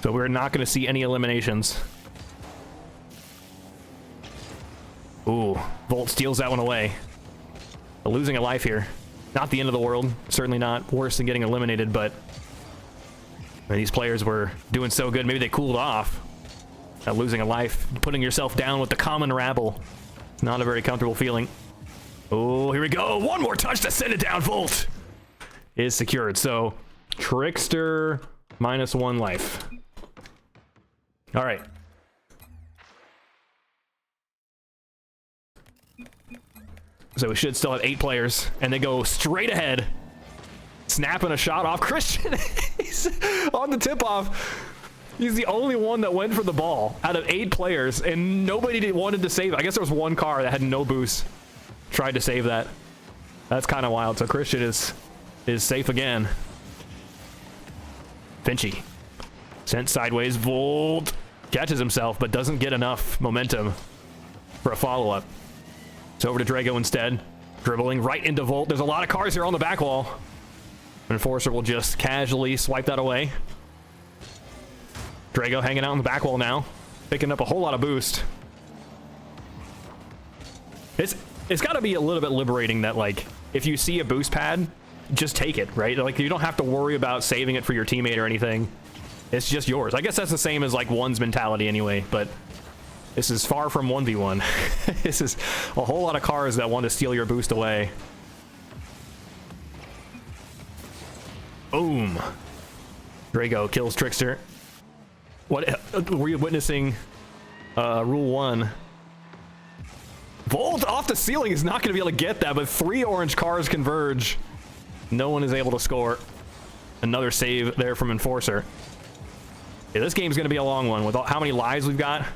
So we're not going to see any eliminations. Ooh, Volt steals that one away. But losing a life here. Not the end of the world. Certainly not worse than getting eliminated, but I mean, these players were doing so good. Maybe they cooled off. Losing a life, putting yourself down with the common rabble. Not a very comfortable feeling. Oh, here we go. One more touch to send it down. Volt is secured. So Trickster -1 life. All right. So we should still have 8 players, and they go straight ahead, snapping a shot off. Christian, he's on the tip-off. He's the only one that went for the ball out of 8 players, and nobody wanted to save it. I guess there was 1 car that had no boost. Tried to save that. That's kind of wild. So Christian is safe again. Finchy sent sideways. Volt catches himself, but doesn't get enough momentum for a follow-up. It's over to Drago instead. Dribbling right into Volt. There's a lot of cars here on the back wall. Enforcer will just casually swipe that away. Drago hanging out on the back wall now, picking up a whole lot of boost. It's got to be a little bit liberating that, like, if you see a boost pad, just take it, right? Like, you don't have to worry about saving it for your teammate or anything. It's just yours. I guess that's the same as, like, one's mentality anyway, but this is far from 1v1. This is a whole lot of cars that want to steal your boost away. Boom. Drago kills Trickster. What were you witnessing? Rule 1. Volt off the ceiling is not going to be able to get that, but 3 orange cars converge. No one is able to score. Another save there from Enforcer. Yeah, this game's gonna be a long one with how many lives we've got.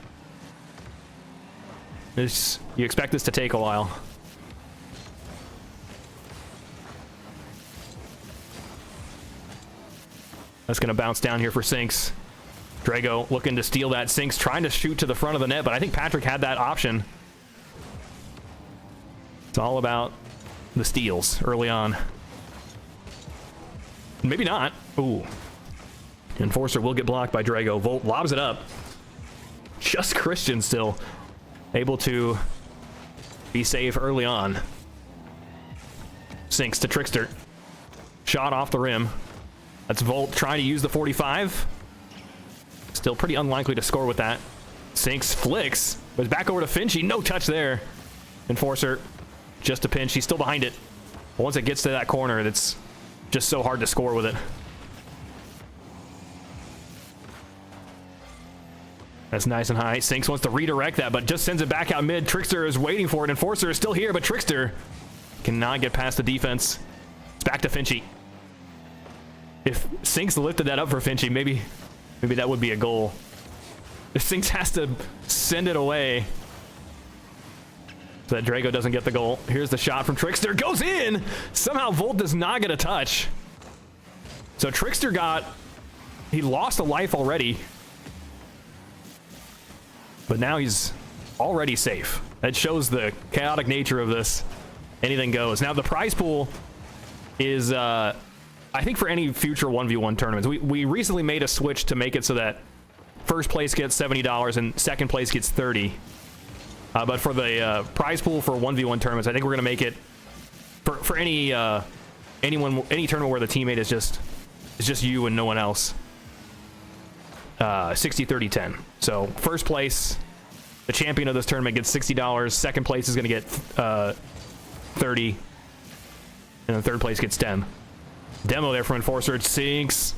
You expect this to take a while. That's gonna bounce down here for Sinks. Drago looking to steal that. Sinks trying to shoot to the front of the net, but I think Patrick had that option. It's all about the steals early on. Maybe not. Ooh. Enforcer will get blocked by Drago. Volt lobs it up. Just Christian still able to be safe early on. Sinks to Trickster. Shot off the rim. That's Volt trying to use the 45. Still pretty unlikely to score with that. Sinks flicks. But back over to Finchy. No touch there. Enforcer just a pinch. He's still behind it. But once it gets to that corner, it's just so hard to score with it. That's nice and high. Sinks wants to redirect that, but just sends it back out mid. Trickster is waiting for it. Enforcer is still here, but Trickster cannot get past the defense. It's back to Finchy. If Sinks lifted that up for Finchy, maybe that would be a goal. If Sinks has to send it away so that Drago doesn't get the goal. Here's the shot from Trickster. Goes in! Somehow Volt does not get a touch. So Trickster he lost a life already. But now he's already safe. That shows the chaotic nature of this. Anything goes. Now the prize pool is, I think for any future 1v1 tournaments, we recently made a switch to make it so that first place gets $70 and second place gets $30. But for the prize pool for 1v1 tournaments, I think we're gonna make it for any tournament where the teammate is just you and no one else. 60, 30, 10. So first place, the champion of this tournament gets $60. Second place is gonna get 30, and then third place gets 10. Demo there from Enforcer. Sinks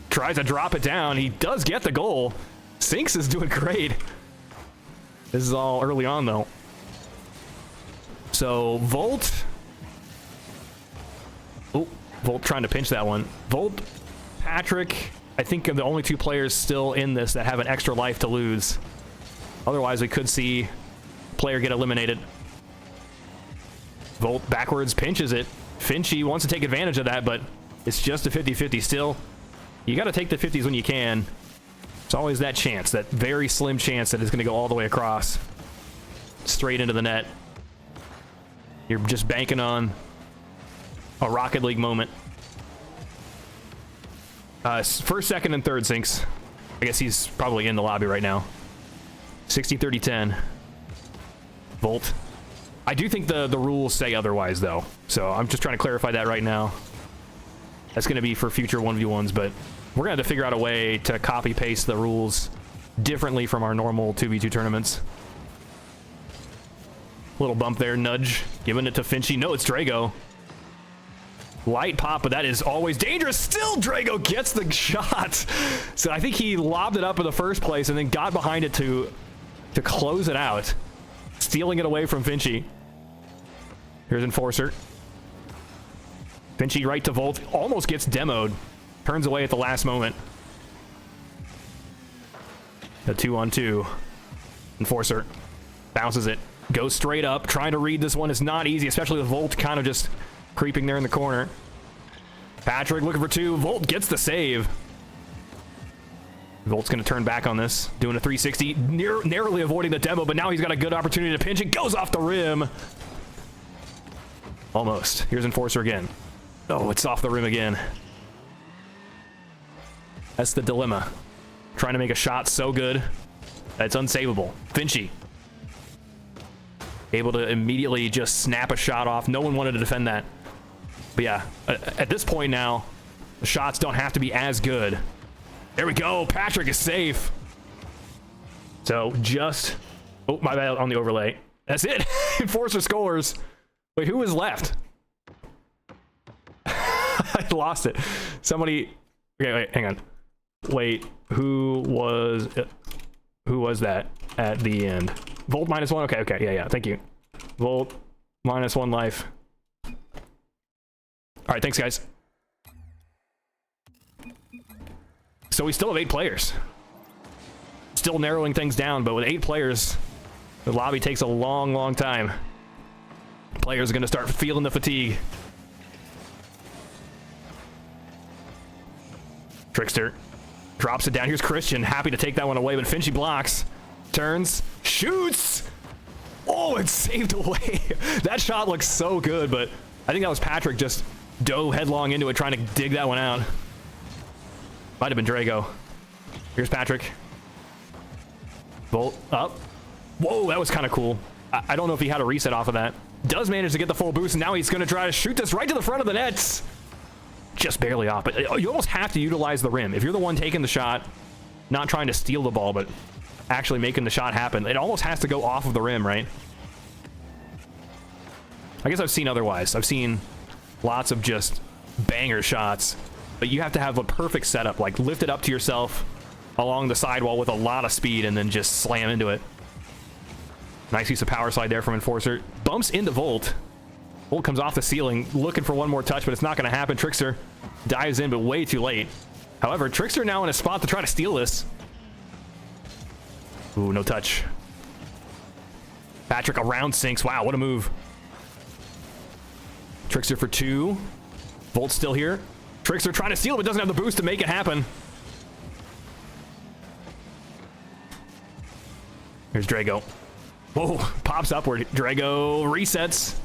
tries to drop it down. He does get the goal. Sinks is doing great. This is all early on though. So Volt. Oh, Volt trying to pinch that one. Volt, Patrick, I think are the only two players still in this that have an extra life to lose. Otherwise, we could see a player get eliminated. Volt backwards pinches it. Finchy wants to take advantage of that, but it's just a 50-50 still. You got to take the 50s when you can. There's always that chance, that very slim chance that it's going to go all the way across. Straight into the net. You're just banking on a Rocket League moment. First, second, and third Sinks. I guess he's probably in the lobby right now. 60, 30, 10. Volt. I do think the rules say otherwise, though. So I'm just trying to clarify that right now. That's going to be for future 1v1s, but we're going to have to figure out a way to copy-paste the rules differently from our normal 2v2 tournaments. Little bump there, nudge. Giving it to Finchy. No, it's Drago. Light pop, but that is always dangerous. Still, Drago gets the shot. So I think he lobbed it up in the first place and then got behind it to close it out. Stealing it away from Finchy. Here's Enforcer. Finchy right to Volt. Almost gets demoed. Turns away at the last moment. A 2-on-2. Enforcer bounces it. Goes straight up. Trying to read this one is not easy, especially with Volt kind of just creeping there in the corner. Patrick looking for two. Volt gets the save. Volt's going to turn back on this. Doing a 360. Narrowly avoiding the demo, but now he's got a good opportunity to pinch. It goes off the rim. Almost. Here's Enforcer again. Oh, it's off the rim again. That's the dilemma. Trying to make a shot so good that it's unsavable. Finchy. Able to immediately just snap a shot off. No one wanted to defend that. But yeah, at this point now, the shots don't have to be as good. There we go. Patrick is safe. So just... Oh, my bad on the overlay. That's it. Enforcer scores. Wait, who was left? I lost it. Somebody... Okay, wait, hang on. Wait, who was that at the end? Volt -1? Okay, yeah, thank you. Volt -1 life. All right, thanks, guys. So we still have 8 players. Still narrowing things down, but with 8 players, the lobby takes a long, long time. Players are going to start feeling the fatigue. Trickster drops it down. Here's Christian, happy to take that one away, but Finchy blocks. Turns, shoots! Oh, it's saved away. That shot looks so good, but I think that was Patrick just dove headlong into it, trying to dig that one out. Might have been Drago. Here's Patrick. Volt up. Whoa, that was kind of cool. I don't know if he had a reset off of that. Does manage to get the full boost, and now he's going to try to shoot this right to the front of the nets. Just barely off, but you almost have to utilize the rim. If you're the one taking the shot, not trying to steal the ball, but actually making the shot happen, it almost has to go off of the rim, right? I guess I've seen otherwise. I've seen lots of just banger shots, but you have to have a perfect setup, like lift it up to yourself along the sidewall with a lot of speed and then just slam into it. Nice use of power slide there from Enforcer. Bumps into Volt. Volt comes off the ceiling, looking for one more touch, but it's not going to happen. Trickster dives in, but way too late. However, Trickster now in a spot to try to steal this. Ooh, no touch. Patrick around sinks. Wow, what a move. Trickster for 2. Volt's still here. Trickster trying to steal, but doesn't have the boost to make it happen. Here's Drago. Whoa, pops upward. Drago resets.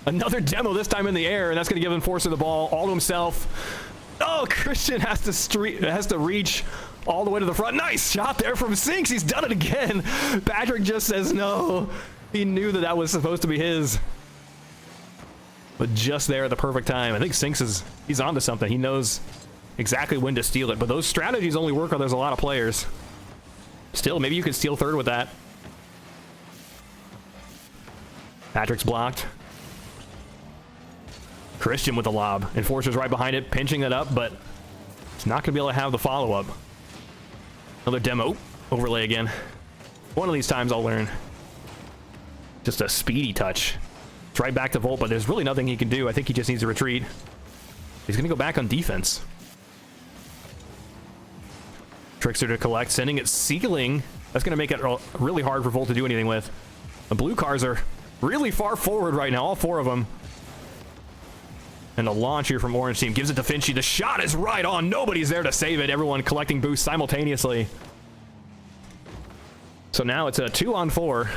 Another demo, this time in the air, and that's going to give Enforcer the ball all to himself. Oh, Christian has to reach all the way to the front. Nice shot there from Sinks. He's done it again. Patrick just says no. He knew that that was supposed to be his. But just there at the perfect time. I think Sinks he's onto something. He knows exactly when to steal it. But those strategies only work when there's a lot of players. Still, maybe you can steal third with that. Patrick's blocked. Christian with the lob. Enforcer's right behind it, pinching it up, but it's not going to be able to have the follow-up. Another demo. Overlay again. One of these times I'll learn. Just a speedy touch. It's right back to Volt, but there's really nothing he can do. I think he just needs to retreat. He's going to go back on defense. Trickster to collect, sending it ceiling. That's going to make it really hard for Volt to do anything with. The blue cars are really far forward right now, all 4 of them. And the launch here from Orange Team gives it to Finchy. The shot is right on. Nobody's there to save it. Everyone collecting boosts simultaneously. So now it's a 2-on-4.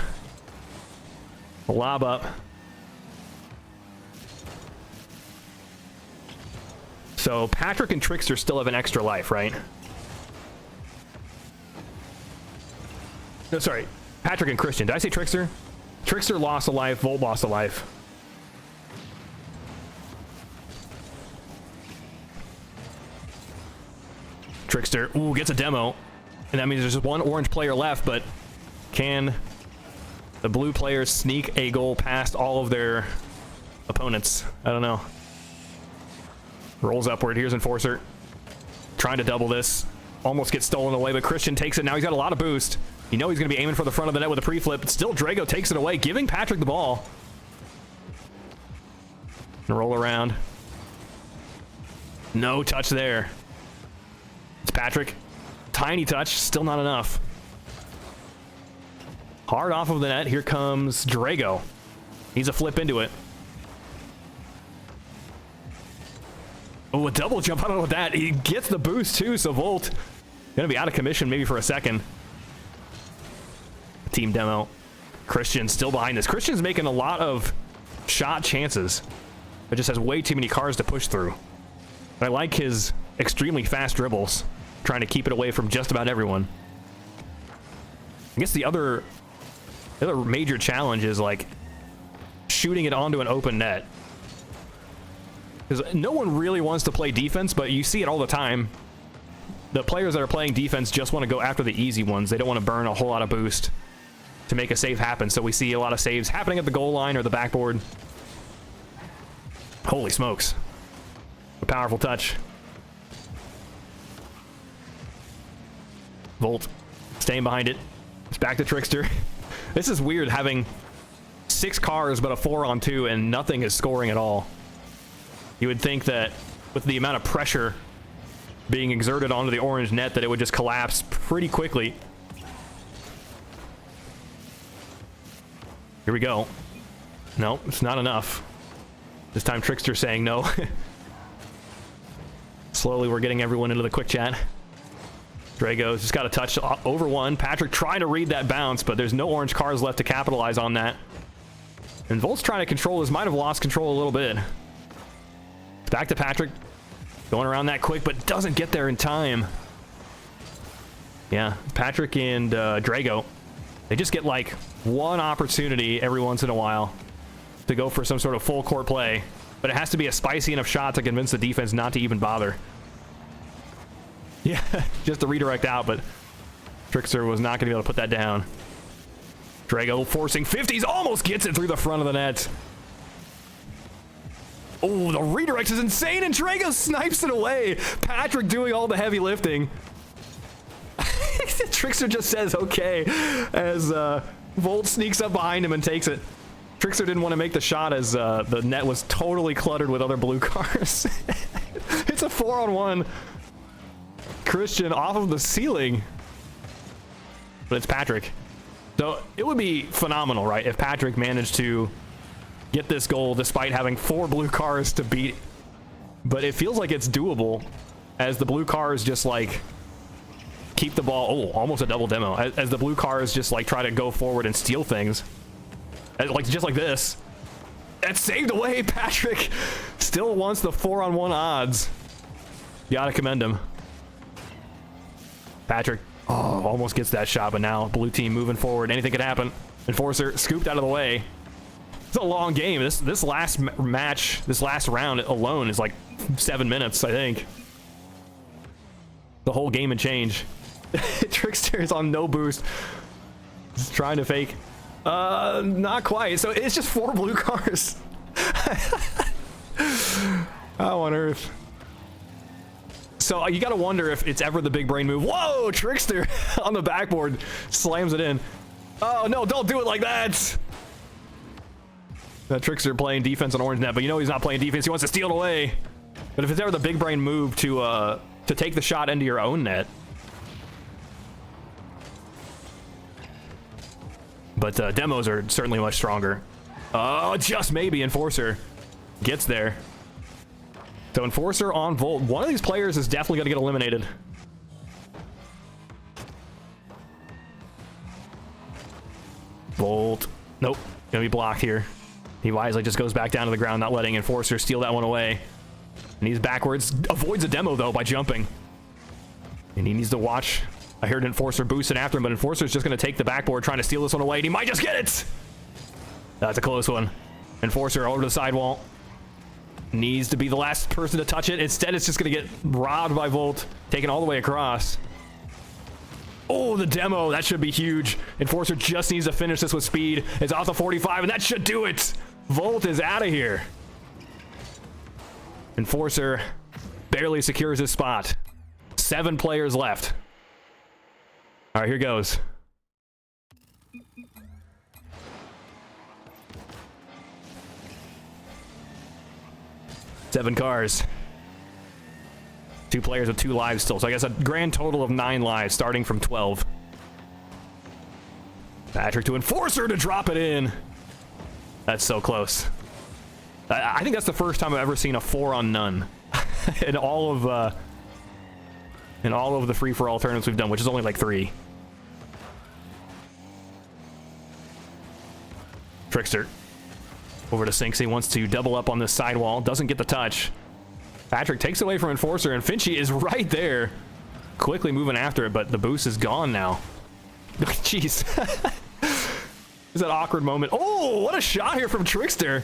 Lob up. So Patrick and Trickster still have an extra life, right? No, sorry. Patrick and Christian. Did I say Trickster? Trickster lost a life. Volt lost a life. Trickster, ooh, gets a demo. And that means there's just one orange player left, but can the blue players sneak a goal past all of their opponents? I don't know. Rolls upward. Here's Enforcer. Trying to double this. Almost gets stolen away, but Christian takes it. Now he's got a lot of boost. You know he's going to be aiming for the front of the net with a pre-flip, but still Drago takes it away, giving Patrick the ball. And roll around. No touch there. It's Patrick. Tiny touch, still not enough. Hard off of the net. Here comes Drago. Needs a flip into it. Oh, a double jump. I don't know what that. He gets the boost too, so Volt gonna be out of commission maybe for a second. Team demo. Christian still behind this. Christian's making a lot of shot chances, but just has way too many cars to push through. I like his extremely fast dribbles, trying to keep it away from just about everyone. I guess the other major challenge is like shooting it onto an open net. Because no one really wants to play defense, but you see it all the time. The players that are playing defense just want to go after the easy ones. They don't want to burn a whole lot of boost to make a save happen. So we see a lot of saves happening at the goal line or the backboard. Holy smokes. A powerful touch. Volt staying behind it. It's back to Trickster. This is weird having 6 cars but a 4-on-2 and nothing is scoring at all. You would think that with the amount of pressure being exerted onto the orange net that it would just collapse pretty quickly. Here we go. No, it's not enough. This time Trickster saying no. Slowly we're getting everyone into the quick chat. Drago's just got a touch over one. Patrick trying to read that bounce, but there's no orange cars left to capitalize on that. And Volt's trying to control this, might have lost control a little bit. Back to Patrick. Going around that quick, but doesn't get there in time. Yeah, Patrick and Drago, they just get like one opportunity every once in a while to go for some sort of full court play, but it has to be a spicy enough shot to convince the defense not to even bother. Yeah, just to redirect out, but Trickster was not going to be able to put that down. Drago forcing 50s, almost gets it through the front of the net. Oh, the redirect is insane, and Drago snipes it away. Patrick doing all the heavy lifting. Trickster just says okay as Volt sneaks up behind him and takes it. Trickster didn't want to make the shot as the net was totally cluttered with other blue cars. It's a 4-on-1. Christian off of the ceiling. But it's Patrick. So it would be phenomenal, right, if Patrick managed to get this goal despite having 4 blue cars to beat. But it feels like it's doable as the blue cars just like keep the ball. Oh, almost a double demo. As the blue cars just like try to go forward and steal things. Like just like this. That's saved away. Patrick still wants the 4-on-1 odds. You gotta commend him. Patrick, oh, almost gets that shot, but now blue team moving forward. Anything could happen. Enforcer scooped out of the way. It's a long game. This last match, this last round alone is like 7 minutes, I think. The whole game and change. Trickster is on no boost. Just trying to fake. Not quite. So it's just 4 blue cars. How on earth? So you gotta wonder if it's ever the big brain move. Whoa, Trickster on the backboard slams it in. Oh no, don't do it like that. That Trickster playing defense on orange net, but you know he's not playing defense. He wants to steal it away. But if it's ever the big brain move to take the shot into your own net. But demos are certainly much stronger. Oh, just maybe Enforcer gets there. So Enforcer on Volt. One of these players is definitely going to get eliminated. Volt. Nope. Going to be blocked here. He wisely just goes back down to the ground, not letting Enforcer steal that one away. And he's backwards. Avoids a demo, though, by jumping. And he needs to watch. I heard Enforcer boosting after him, but Enforcer's just going to take the backboard, trying to steal this one away, and he might just get it! That's a close one. Enforcer over to the sidewall. Needs to be the last person to touch it. Instead, it's just going to get robbed by Volt, taken all the way across. Oh, the demo. That should be huge. Enforcer just needs to finish this with speed. It's off the 45, and that should do it. Volt is out of here. Enforcer barely secures his spot. 7 players left. All right, here goes. Seven cars. 2 players with 2 lives still. So I guess a grand total of 9 lives, starting from 12. Patrick to Enforcer to drop it in. That's so close. I think that's the first time I've ever seen a 4 on none in all of the free-for-all tournaments we've done, which is only like 3. Trickster over to Sinks. He wants to double up on this sidewall. Doesn't get the touch. Patrick takes away from Enforcer, and Finchy is right there. Quickly moving after it, but the boost is gone now. Jeez. Is that awkward moment? Oh, what a shot here from Trickster.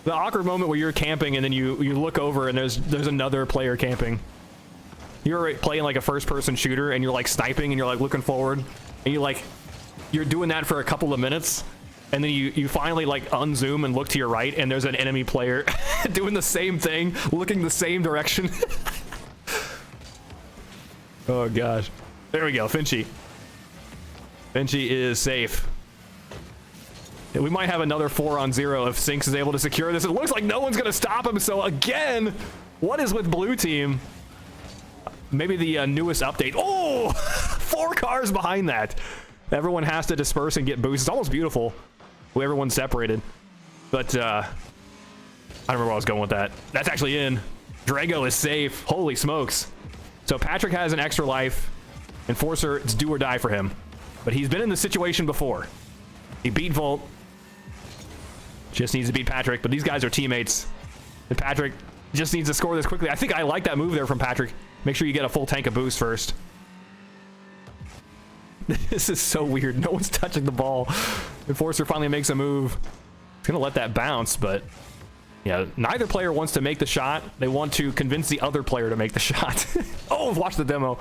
The awkward moment where you're camping and then you look over and there's another player camping. You're playing like a first-person shooter and you're like sniping and you're like looking forward and you're doing that for a couple of minutes. And then you finally like unzoom and look to your right, and there's an enemy player doing the same thing, looking the same direction. Oh gosh. There we go, Finchy. Finchy is safe. Yeah, we might have another 4-on-0 if Sinks is able to secure this. It looks like no one's gonna stop him, so again, what is with blue team? maybe the newest update. Oh, 4 cars behind that. Everyone has to disperse and get boosts. It's almost beautiful. Everyone's separated. But I don't remember where I was going with that. That's actually in. Drago is safe. Holy smokes. So Patrick has an extra life. Enforcer, it's do or die for him. But he's been in this situation before. He beat Volt. Just needs to beat Patrick, but these guys are teammates. And Patrick just needs to score this quickly. I think I like that move there from Patrick. Make sure you get a full tank of boost first. This is so weird. No one's touching the ball. Enforcer finally makes a move. He's gonna let that bounce, but yeah, neither player wants to make the shot. They want to convince the other player to make the shot. Oh, watch the demo.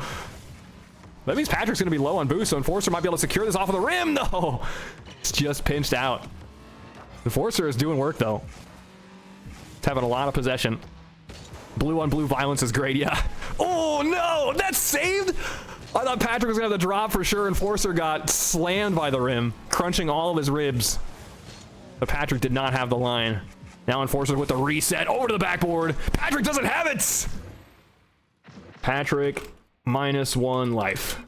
That means Patrick's gonna be low on boost, so Enforcer might be able to secure this off of the rim. No, it's just pinched out. Enforcer is doing work though. It's having a lot of possession. Blue on blue violence is great, yeah. Oh no, that's saved? I thought Patrick was gonna have the drop for sure. Enforcer got slammed by the rim, crunching all of his ribs. But Patrick did not have the line. Now Enforcer with the reset over to the backboard. Patrick doesn't have it! Patrick -1 life.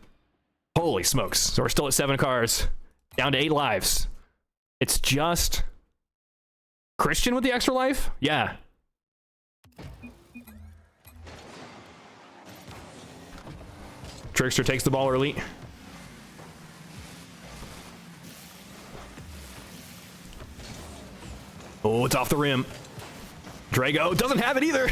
Holy smokes. So we're still at 7 cars. Down to 8 lives. It's just Christian with the extra life? Yeah. Trickster takes the ball early. Oh, it's off the rim. Drago doesn't have it either.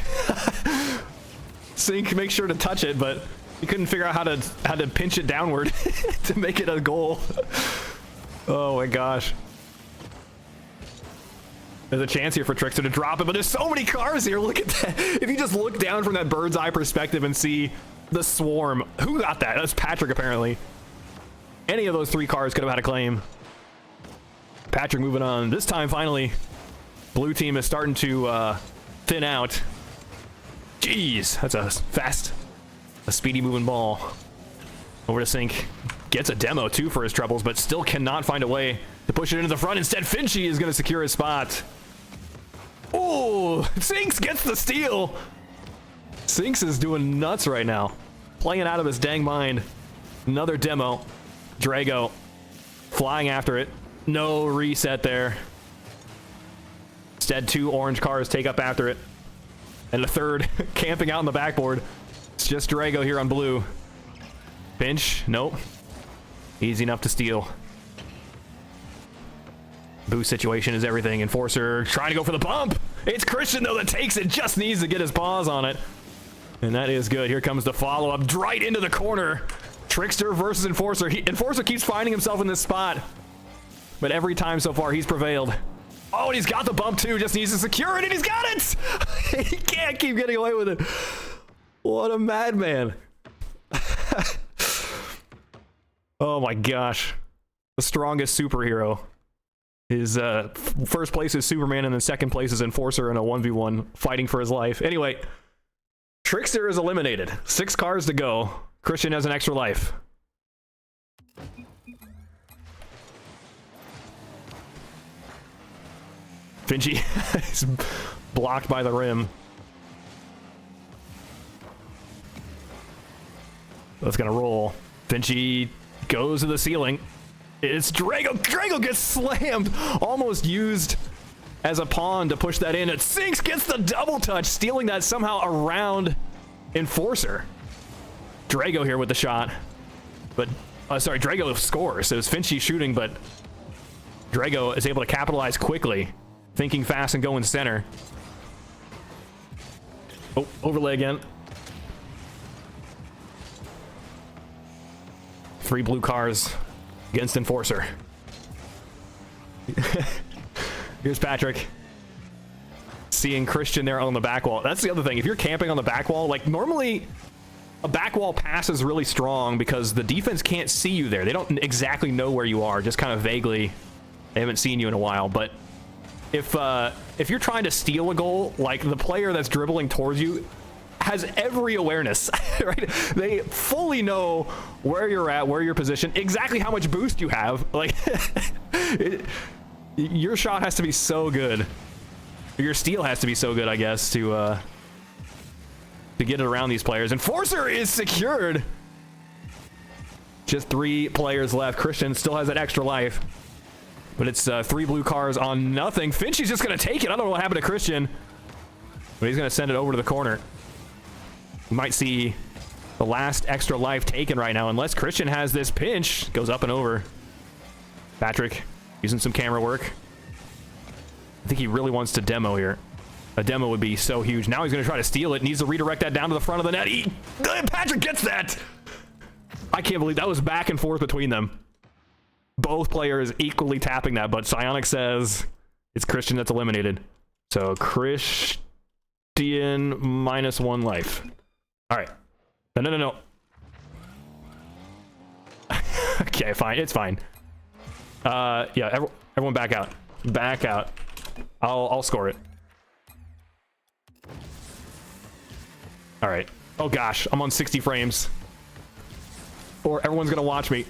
Sync makes sure to touch it, but he couldn't figure out how to pinch it downward to make it a goal. Oh my gosh. There's a chance here for Trickster to drop it, but there's so many cars here. Look at that. If you just look down from that bird's eye perspective and see the swarm. Who got that? That's Patrick, apparently. Any of those 3 cars could have had a claim. Patrick moving on. This time, finally, blue team is starting to thin out. Jeez, that's a speedy moving ball. Over to Sync. Gets a demo, too, for his troubles, but still cannot find a way to push it into the front. Instead, Finchy is going to secure his spot. Oh, Sinks gets the steal. Sinks is doing nuts right now. Playing out of his dang mind. Another demo. Drago flying after it. No reset there. Instead, 2 orange cars take up after it. And the third camping out on the backboard. It's just Drago here on blue. Pinch. Nope. Easy enough to steal. Boost situation is everything. Enforcer trying to go for the bump. It's Christian, though, that takes it. Just needs to get his paws on it. And that is good. Here comes the follow-up. Right into the corner. Trickster versus Enforcer. Enforcer keeps finding himself in this spot. But every time so far, he's prevailed. Oh, and he's got the bump, too. Just needs to secure it, and he's got it! He can't keep getting away with it. What a madman. Oh, my gosh. The strongest superhero. His first place is Superman, and then second place is Enforcer in a 1v1 fighting for his life. Anyway, Trickster is eliminated. 6 cars to go. Christian has an extra life. Finchy is blocked by the rim. That's gonna roll. Finchy goes to the ceiling. It's Drago. Drago gets slammed. Almost used as a pawn to push that in. It Sinks gets the double touch, stealing that somehow around Enforcer. Drago here with the shot. But, sorry, Drago scores. It was Finchy shooting, but Drago is able to capitalize quickly. Thinking fast and going center. Oh, overlay again. 3 blue cars against Enforcer. Here's Patrick. Seeing Christian there on the back wall. That's the other thing. If you're camping on the back wall, like normally a back wall pass is really strong because the defense can't see you there. They don't exactly know where you are, just kind of vaguely. They haven't seen you in a while, but if you're trying to steal a goal, like the player that's dribbling towards you has every awareness, right? They fully know where you're at, where you're positioned, exactly how much boost you have. Like, your shot has to be so good. Your steal has to be so good, I guess, to to get it around these players. Enforcer is secured. Just 3 players left. Christian still has that extra life. But it's 3 blue cars on nothing. Finchy's just going to take it. I don't know what happened to Christian. But he's going to send it over to the corner. You might see the last extra life taken right now, unless Christian has this pinch. Goes up and over. Patrick using some camera work. I think he really wants to demo here. A demo would be so huge. Now he's going to try to steal it. Needs to redirect that down to the front of the net. Patrick gets that. I can't believe that was back and forth between them. Both players equally tapping that, but Psionic says it's Christian that's eliminated. So Christian -1 life. All right. No. Okay, fine. It's fine. Yeah, everyone back out. Back out. I'll score it. All right. Oh gosh, I'm on 60 frames. Or everyone's gonna watch me.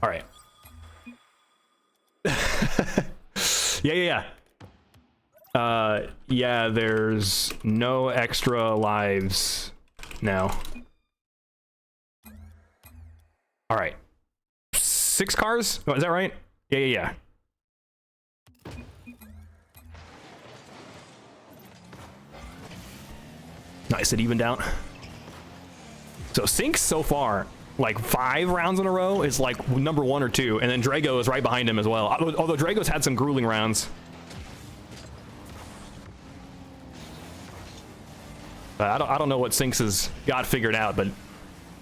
All right. Yeah. Yeah, there's no extra lives now. All right. 6 cars? Oh, is that right? Yeah. Nice, it evened out. So Sync so far, like 5 rounds in a row, is like number 1 or 2, and then Drago is right behind him as well. Although Drago's had some grueling rounds. I don't know what Sync's has got figured out, but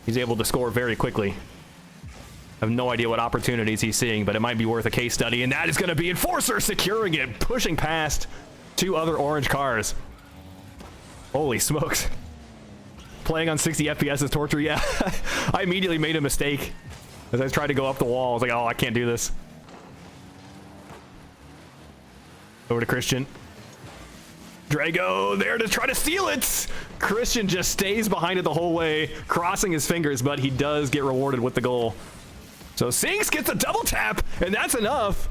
he's able to score very quickly. I have no idea what opportunities he's seeing, but it might be worth a case study, and that is going to be Enforcer securing it, pushing past 2 other orange cars. Holy smokes. Playing on 60 FPS is torture. Yeah, I immediately made a mistake as I tried to go up the wall. I was like, oh, I can't do this. Over to Christian. Drago there to try to steal it. Christian just stays behind it the whole way, crossing his fingers, but he does get rewarded with the goal. So Sinks gets a double tap, and that's enough.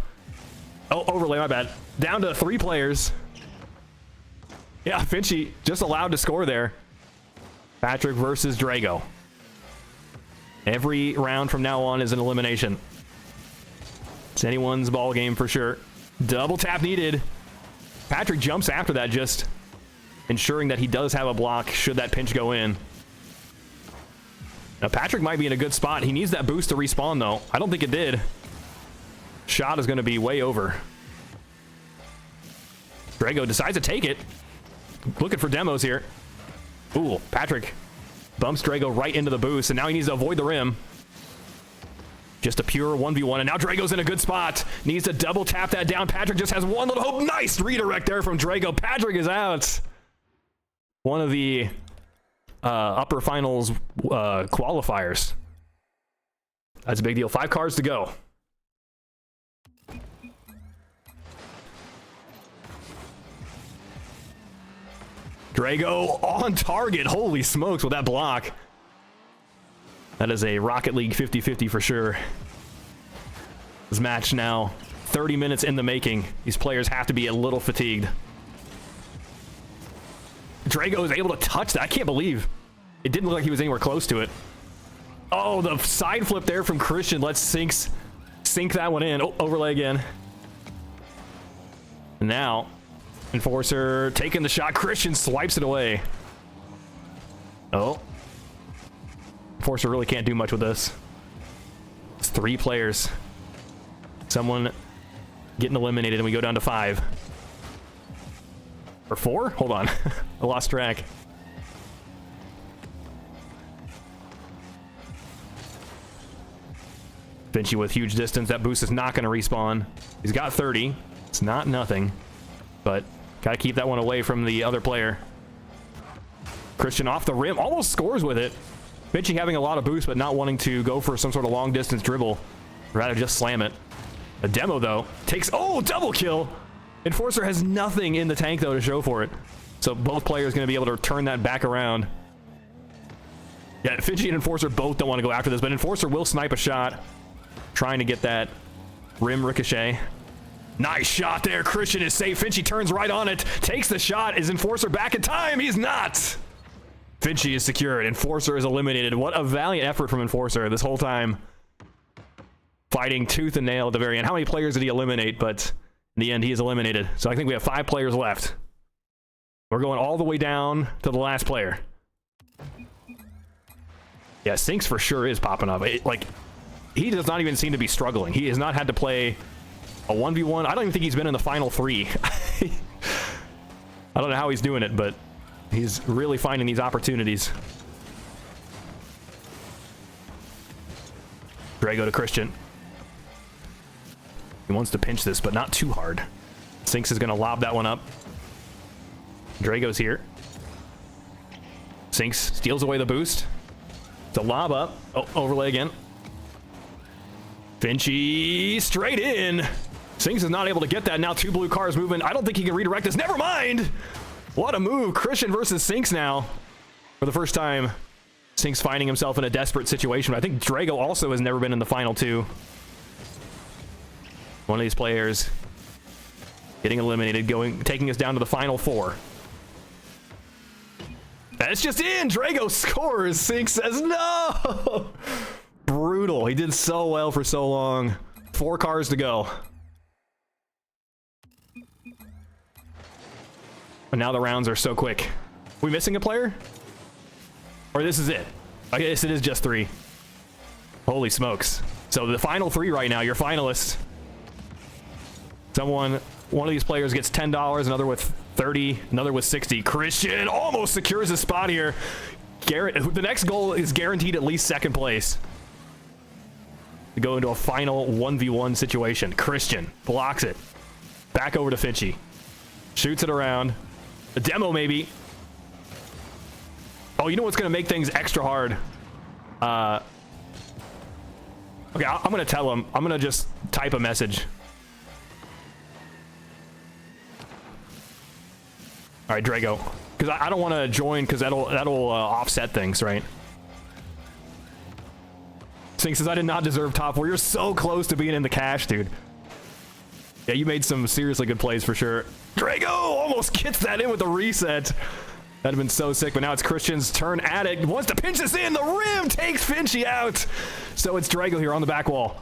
Oh, overlay, my bad. Down to 3 players. Yeah, Finchy just allowed to score there. Patrick versus Drago. Every round from now on is an elimination. It's anyone's ball game for sure. Double tap needed. Patrick jumps after that, just ensuring that he does have a block should that pinch go in. Now Patrick might be in a good spot. He needs that boost to respawn though. I don't think it did. Shot is going to be way over. Drago decides to take it. Looking for demos here. Ooh, Patrick bumps Drago right into the boost, and now he needs to avoid the rim. Just a pure 1v1, and now Drago's in a good spot. Needs to double tap that down. Patrick just has one little hope. Nice redirect there from Drago. Patrick is out. One of the upper finals qualifiers. That's a big deal. 5 cars to go. Drago on target. Holy smokes with that block. That is a Rocket League 50-50 for sure. This match now 30 minutes in the making. These players have to be a little fatigued. Drago is able to touch that. I can't believe it didn't look like he was anywhere close to it. Oh, the side flip there from Christian. Let's sink that one in. Oh, overlay again. And now Enforcer taking the shot. Christian swipes it away. Oh. Enforcer really can't do much with this. It's 3 players. Someone getting eliminated and we go down to 5. Or 4? Hold on. I lost track. Finchy with huge distance. That boost is not going to respawn. He's got 30. It's not nothing. But got to keep that one away from the other player. Christian off the rim. Almost scores with it. Finchy having a lot of boost, but not wanting to go for some sort of long distance dribble. Rather just slam it. A demo, though, takes... Oh, double kill! Enforcer has nothing in the tank, though, to show for it. So both players going to be able to turn that back around. Yeah, Finchy and Enforcer both don't want to go after this, but Enforcer will snipe a shot. Trying to get that rim ricochet. Nice shot there. Christian is safe. Finchy turns right on it, takes the shot. Is Enforcer back in time? He's not. Finchy is secured. Enforcer is eliminated. What a valiant effort from Enforcer this whole time. Fighting tooth and nail at the very end. How many players did he eliminate? But in the end, he is eliminated. So I think we have 5 players left. We're going all the way down to the last player. Yeah, Sinks for sure is popping up. Like, he does not even seem to be struggling. He has not had to play a 1v1. I don't even think he's been in the final 3. I don't know how he's doing it, but he's really finding these opportunities. Drago to Christian. He wants to pinch this, but not too hard. Sinks is going to lob that one up. Drago's here. Sinks steals away the boost. It's a lob up. Oh, overlay again. Finchy straight in. Sinks is not able to get that. Now 2 blue cars moving. I don't think he can redirect this. Never mind. What a move. Christian versus Sinks now. For the first time, Sinks finding himself in a desperate situation. I think Drago also has never been in the final 2. One of these players getting eliminated, taking us down to the final 4. That's just in. Drago scores. Sinks says no. Brutal. He did so well for so long. 4 cars to go. And now the rounds are so quick. We missing a player? Or this is it? I guess it is just 3. Holy smokes. So the final 3 right now, your finalists. One of these players gets $10, another with 30, another with 60. Christian almost secures his spot here. The next goal is guaranteed at least 2nd place. To go into a final 1v1 situation. Christian blocks it. Back over to Finchy. Shoots it around. A demo maybe. Oh, you know what's going to make things extra hard? Okay, I'm going to tell him. I'm going to just type a message. All right, Drago. Because I don't want to join because that'll offset things, right? Sink says, I did not deserve top 4. You're so close to being in the cash, dude. Yeah, you made some seriously good plays for sure. Drago almost gets that in with the reset. That'd have been so sick, but now it's Christian's turn at it. Wants to pinch this in. The rim takes Finchy out. So it's Drago here on the back wall.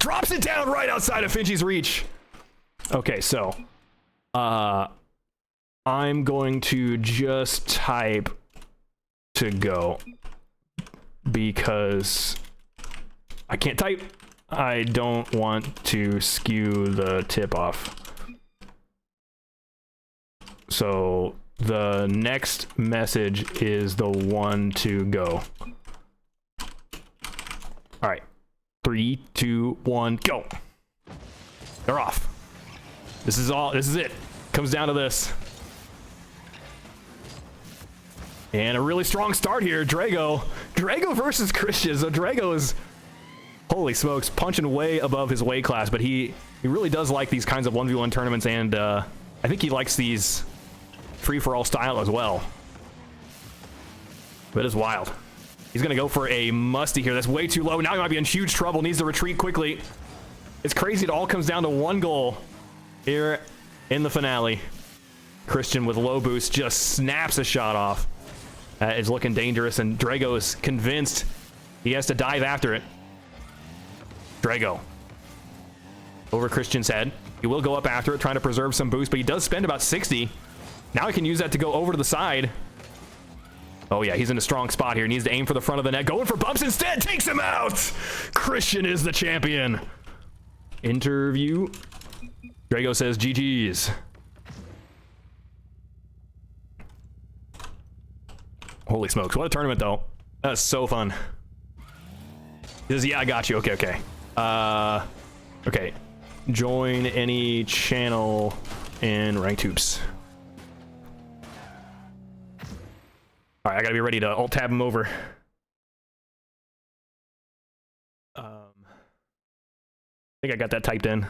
Drops it down right outside of Finchy's reach. Okay, so I'm going to just type to go because I can't type. I don't want to skew the tip off. So the next message is the one to go. All right, 3, 2, 1, go. They're off. This is it. Comes down to this. And a really strong start here. Drago versus Christian. So Drago is, holy smokes, punching way above his weight class, but he really does like these kinds of 1v1 tournaments, and I think he likes these free-for-all style as well. But it is wild. He's going to go for a musty here. That's way too low. Now he might be in huge trouble. Needs to retreat quickly. It's crazy. It all comes down to 1 goal here in the finale. Christian with low boost just snaps a shot off. Is looking dangerous, and Drago is convinced he has to dive after it. Drago over Christian's head. He will go up after it, trying to preserve some boost, but he does spend about 60. Now he can use that to go over to the side. Oh yeah, he's in a strong spot here. He needs to aim for the front of the net. Going for bumps instead. Takes him out. Christian is the champion. Interview. Drago says GG's. Holy smokes, what a tournament though. That was so fun. He says, yeah, I got you. Okay. Okay. Join any channel in Ranked Hoops. All right, I gotta be ready to alt tab him over. I think I got that typed in.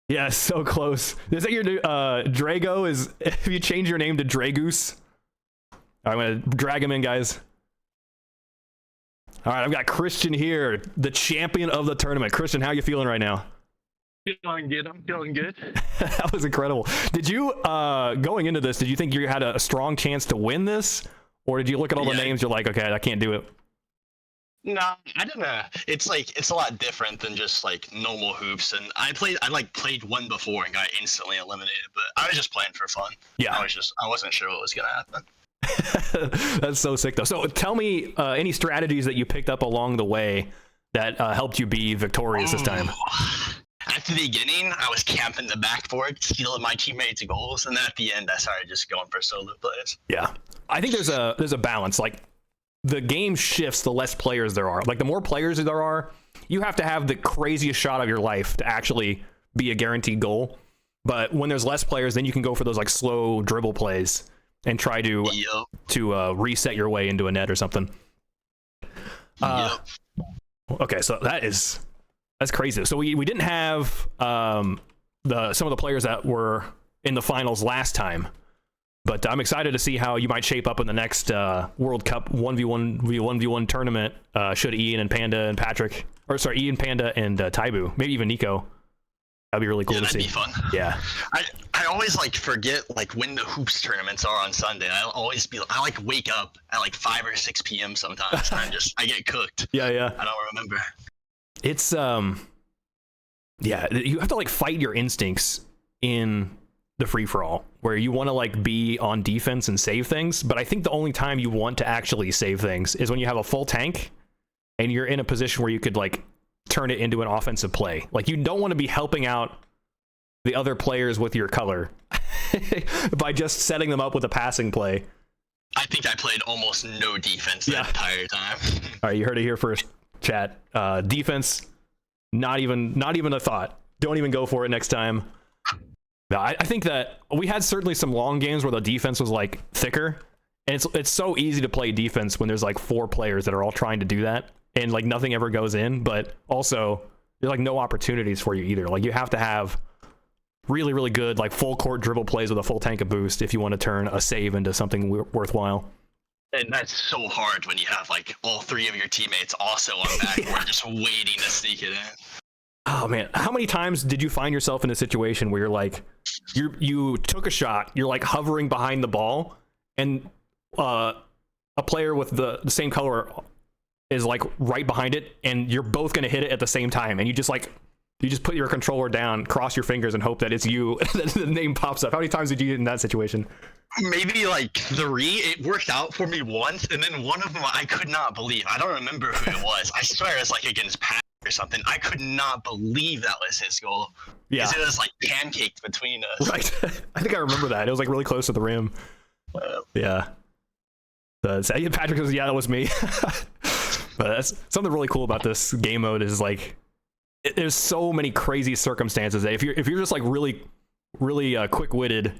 Yeah, so close. Is that your new Drago? Is if you change your name to Dragoose? I'm gonna drag him in, guys. All right, I've got Christian here, the champion of the tournament. Christian, how you feeling right now? Feeling good. I'm feeling good. That was incredible. Did you, going into this, did you think you had a strong chance to win this? Or did you look at all the names, you're like, okay, I can't do it? No, I don't know. It's like it's a lot different than just like normal hoops. And I played one before and got instantly eliminated, but I was just playing for fun. Yeah. I wasn't sure what was gonna happen. That's so sick though. So tell me any strategies that you picked up along the way that helped you be victorious this time. At the beginning, I was camping the backboard, stealing my teammates' goals, and then at the end, I started just going for solo plays. Yeah, I think there's a balance. Like, the game shifts the less players there are. Like, the more players there are, you have to have the craziest shot of your life to actually be a guaranteed goal. But when there's less players, then you can go for those like slow dribble plays and try to reset your way into a net or something. Okay, so that's crazy. So we didn't have some of the players that were in the finals last time, but I'm excited to see how you might shape up in the next World Cup 1v1 tournament. Should Ian and Panda and Taibu, maybe even Nico. That'd be really cool to see. That'd be fun. Yeah. I always like forget like when the hoops tournaments are on Sunday. I like wake up at like 5 or 6 p.m. sometimes and I get cooked. Yeah. I don't remember. It's you have to like fight your instincts in the free-for-all where you want to like be on defense and save things, but I think the only time you want to actually save things is when you have a full tank and you're in a position where you could like turn it into an offensive play. Like, you don't want to be helping out the other players with your color by just setting them up with a passing play. I think I played almost no defense the entire time. All right, you heard it here first, chat. Defense, not even a thought. Don't even go for it next time. No, I think that we had certainly some long games where the defense was like thicker, and it's so easy to play defense when there's like 4 players that are all trying to do that, and like nothing ever goes in. But also, there's like no opportunities for you either. Like, you have to have really, really good like full court dribble plays with a full tank of boost if you want to turn a save into something worthwhile. And that's so hard when you have like all 3 of your teammates also on backboard just waiting to sneak it in. Oh man, how many times did you find yourself in a situation where you're like, you took a shot, you're like hovering behind the ball, and a player with the same color is like right behind it, and you're both gonna hit it at the same time, and you just put your controller down, cross your fingers, and hope that it's you. The name pops up. How many times did you get in that situation? Maybe like 3. It worked out for me once, and then one of them I could not believe. I don't remember who it was. I swear it was like against Pat or something. I could not believe that was his goal. Yeah, because it was like pancaked between us. Right. I think I remember that. It was like really close to the rim. Yeah. Patrick says, "Yeah, that was me." But that's something really cool about this game mode is like, there's so many crazy circumstances that if you're just like really quick-witted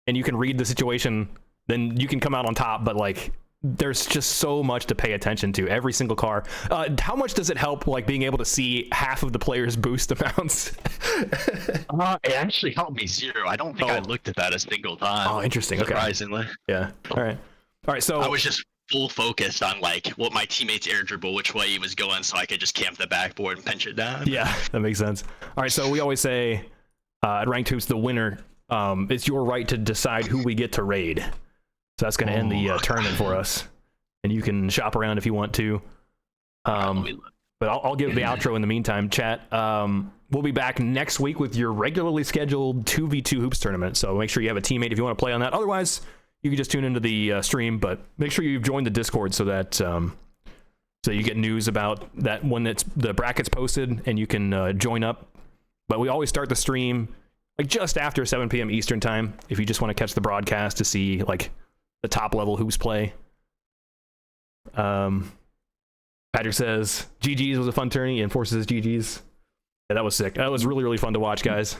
and you can read the situation, then you can come out on top. But like, there's just so much to pay attention to every single car. How much does it help like being able to see half of the players' boost amounts? It actually helped me 0. I don't think I looked at that a single time. Oh, interesting. Surprisingly. Okay. Yeah. All right. So I was just full focused on like what my teammates air dribble, which way he was going, so I could just camp the backboard and pinch it down. Yeah, that makes sense. All right. So we always say at Ranked Hoops, the winner, it's your right to decide who we get to raid. So that's going to end the tournament for us, and you can shop around if you want to. But I'll give the outro in the meantime. Chat. We'll be back next week with your regularly scheduled 2v2 hoops tournament. So make sure you have a teammate if you want to play on that. Otherwise, you can just tune into the stream. But make sure you've joined the Discord so that so you get news about that when the bracket's posted, and you can join up. But we always start the stream like just after 7 p.m. Eastern time if you just want to catch the broadcast to see like the top level hoops play. Patrick says GG's was a fun tourney, and Forces GG's. Yeah, that was sick. That was really, really fun to watch, guys.